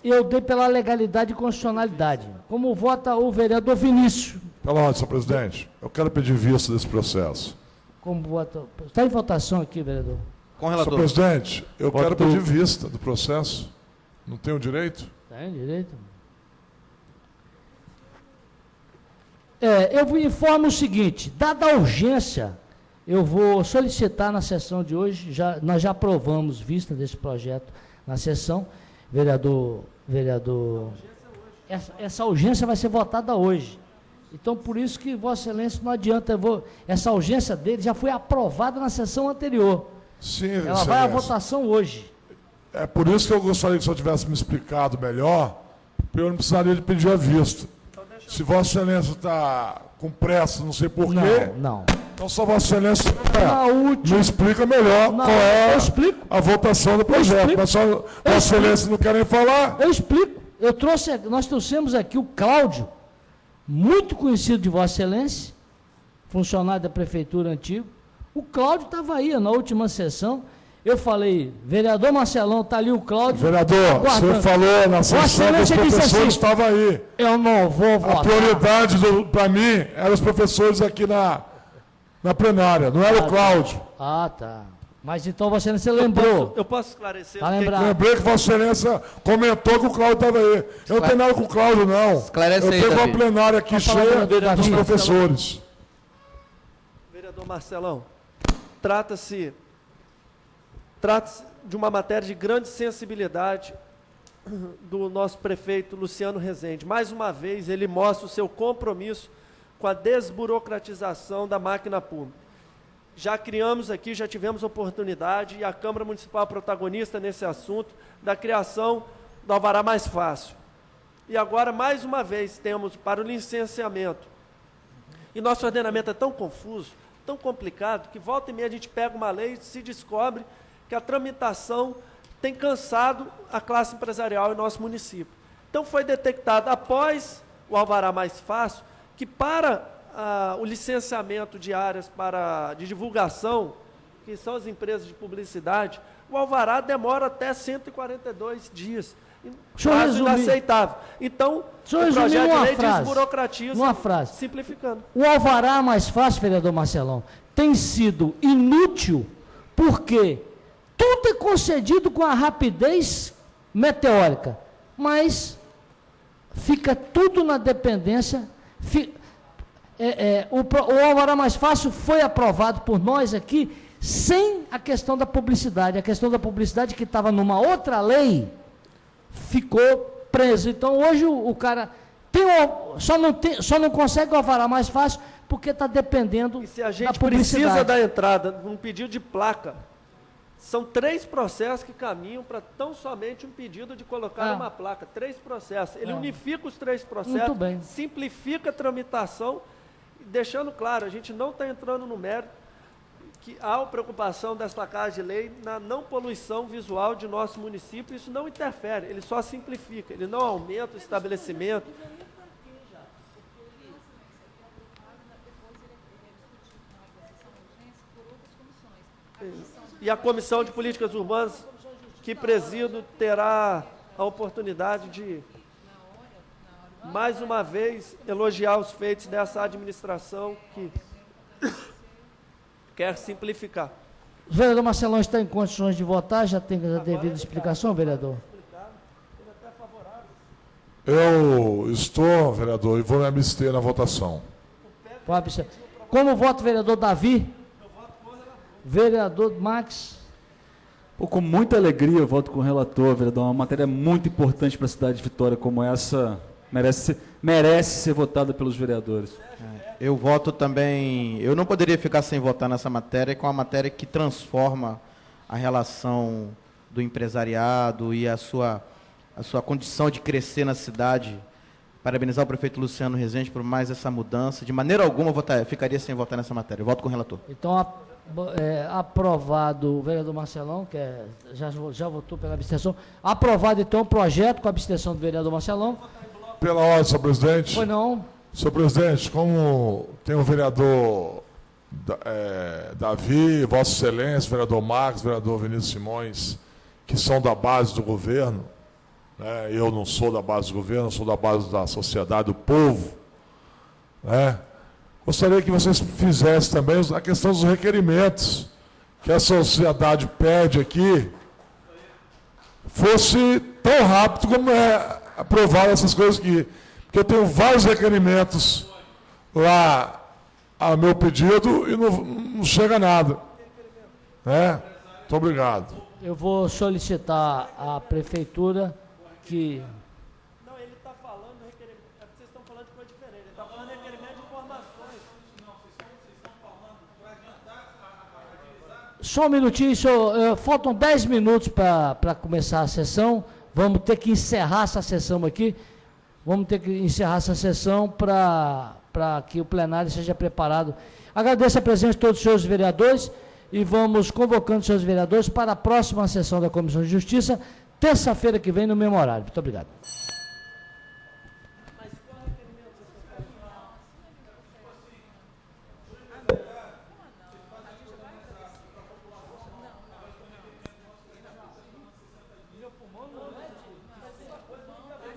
Speaker 1: eu dei pela legalidade e constitucionalidade. Como vota o vereador Vinícius?
Speaker 6: Pela ordem, senhor presidente, eu quero pedir vista desse processo.
Speaker 1: Como vota? Está em votação aqui, vereador.
Speaker 5: Com o
Speaker 6: Senhor
Speaker 5: relator.
Speaker 6: presidente, eu
Speaker 4: Voto
Speaker 6: quero pedir vista do processo. Não tenho direito?
Speaker 1: Tem direito. Eu vos informo o seguinte, dada a urgência, eu vou solicitar na sessão de hoje, nós já aprovamos vista desse projeto na sessão, vereador, essa urgência vai ser votada hoje. Então, por isso que Vossa Excelência não adianta, essa urgência dele já foi aprovada na sessão anterior.
Speaker 6: Sim,
Speaker 1: Ela vai à
Speaker 6: Excelência.
Speaker 1: votação hoje.
Speaker 6: É por isso que eu gostaria que o senhor tivesse me explicado melhor, porque eu não precisaria de pedir a vista. Se Vossa Excelência está com pressa, não sei porquê,
Speaker 1: Não.
Speaker 6: então só Vossa Excelência
Speaker 1: Na última...
Speaker 6: me explica melhor
Speaker 1: Não,
Speaker 6: qual é
Speaker 1: eu explico.
Speaker 6: a votação do projeto.
Speaker 1: explico.
Speaker 6: Mas só Vossa Excelência não querem falar?
Speaker 1: Eu explico. Nós trouxemos aqui o Cláudio muito conhecido de Vossa Excelência, funcionário da prefeitura antigo. O Cláudio estava aí na última sessão. Eu falei, vereador Marcelão, está ali o Cláudio.
Speaker 6: Vereador, você falou na sessão que os professores estavam aí.
Speaker 1: Eu não vou votar.
Speaker 6: A prioridade para mim eram os professores aqui na plenária, não era o Cláudio.
Speaker 1: Ah, tá. Mas então Vossa Excelência lembrou.
Speaker 3: Eu posso esclarecer?
Speaker 1: Tá lembrado.
Speaker 6: Lembrei que Vossa Excelência comentou que o Cláudio estava aí. Eu não tenho nada com o Cláudio, não.
Speaker 5: Esclarece
Speaker 6: eu
Speaker 5: aí,
Speaker 6: tenho uma
Speaker 5: Davi.
Speaker 6: plenária aqui cheia dos professores.
Speaker 3: Vereador Marcelão, trata-se de uma matéria de grande sensibilidade do nosso prefeito Luciano Rezende. Mais uma vez, ele mostra o seu compromisso com a desburocratização da máquina pública. Já criamos aqui, já tivemos oportunidade, e a Câmara Municipal protagonista nesse assunto, da criação do Alvará Mais Fácil. E agora, mais uma vez, temos para o licenciamento. E nosso ordenamento é tão confuso, tão complicado, que volta e meia a gente pega uma lei e se descobre que a tramitação tem cansado a classe empresarial em nosso município. Então foi detectado, após o Alvará Mais Fácil, que para o licenciamento de áreas de divulgação, que são as empresas de publicidade, o Alvará demora até 142 dias. Prazo inaceitável. Então, o projeto de lei desburocratiza, simplificando.
Speaker 1: O Alvará Mais Fácil, vereador Marcelão, tem sido inútil porque tudo é concedido com a rapidez meteórica, mas fica tudo na dependência. O Alvará Mais Fácil foi aprovado por nós aqui sem a questão da publicidade. A questão da publicidade, que estava numa outra lei, ficou preso. Então, hoje o cara só não consegue o Alvará Mais Fácil porque está dependendo da publicidade.
Speaker 3: E se a gente precisa da entrada num pedido de placa, são 3 processos que caminham para tão somente um pedido de colocar uma placa. 3 processos. Ele unifica os 3 processos, simplifica a tramitação, deixando claro, a gente não está entrando no mérito, que há preocupação desta Casa de Lei na não poluição visual de nosso município. Isso não interfere, ele só simplifica, ele não aumenta o estabelecimento. E a Comissão de Políticas Urbanas, que presido, terá a oportunidade de, mais uma vez, elogiar os feitos dessa administração que quer simplificar.
Speaker 1: O vereador Marcelão está em condições de votar? Já tem a devida explicação, vereador?
Speaker 6: Eu estou, vereador, e vou me abster na votação.
Speaker 1: Como vota o vereador Davi? Vereador Max?
Speaker 4: Com muita alegria eu voto com o relator, vereador. Uma matéria muito importante para a cidade de Vitória como essa merece ser votada pelos vereadores.
Speaker 5: Eu voto também. Eu não poderia ficar sem votar nessa matéria, que é uma matéria que transforma a relação do empresariado e a sua condição de crescer na cidade. Parabenizar o prefeito Luciano Rezende por mais essa mudança. De maneira alguma eu ficaria sem votar nessa matéria. Eu voto com o relator.
Speaker 1: Então, aprovado o vereador Marcelão, que já votou pela abstenção. Aprovado, então, o projeto com a abstenção do vereador Marcelão.
Speaker 6: Pela ordem, senhor presidente.
Speaker 1: Foi não.
Speaker 6: Senhor presidente, como tem o vereador Davi, Vossa Excelência, vereador Marcos, vereador Vinícius Simões, que são da base do governo, né? Eu não sou da base do governo, sou da base da sociedade, do povo, né? Gostaria que vocês fizessem também a questão dos requerimentos que a sociedade pede aqui, fosse tão rápido como é aprovar essas coisas aqui. Porque eu tenho vários requerimentos lá a meu pedido e não chega nada. Né? Muito obrigado.
Speaker 1: Eu vou solicitar à prefeitura que...
Speaker 3: Não, ele está falando do requerimento. Vocês estão falando de coisa diferente. Ele está falando de requerimento de informações. Não, vocês estão falando para adiantar a agilizar.
Speaker 1: Só um minutinho, senhor, faltam 10 minutos para começar a sessão. Vamos ter que encerrar essa sessão aqui. Vamos ter que encerrar essa sessão para que o plenário seja preparado. Agradeço a presença de todos os senhores vereadores e vamos convocando os senhores vereadores para a próxima sessão da Comissão de Justiça, terça-feira que vem, no mesmo horário. Muito obrigado.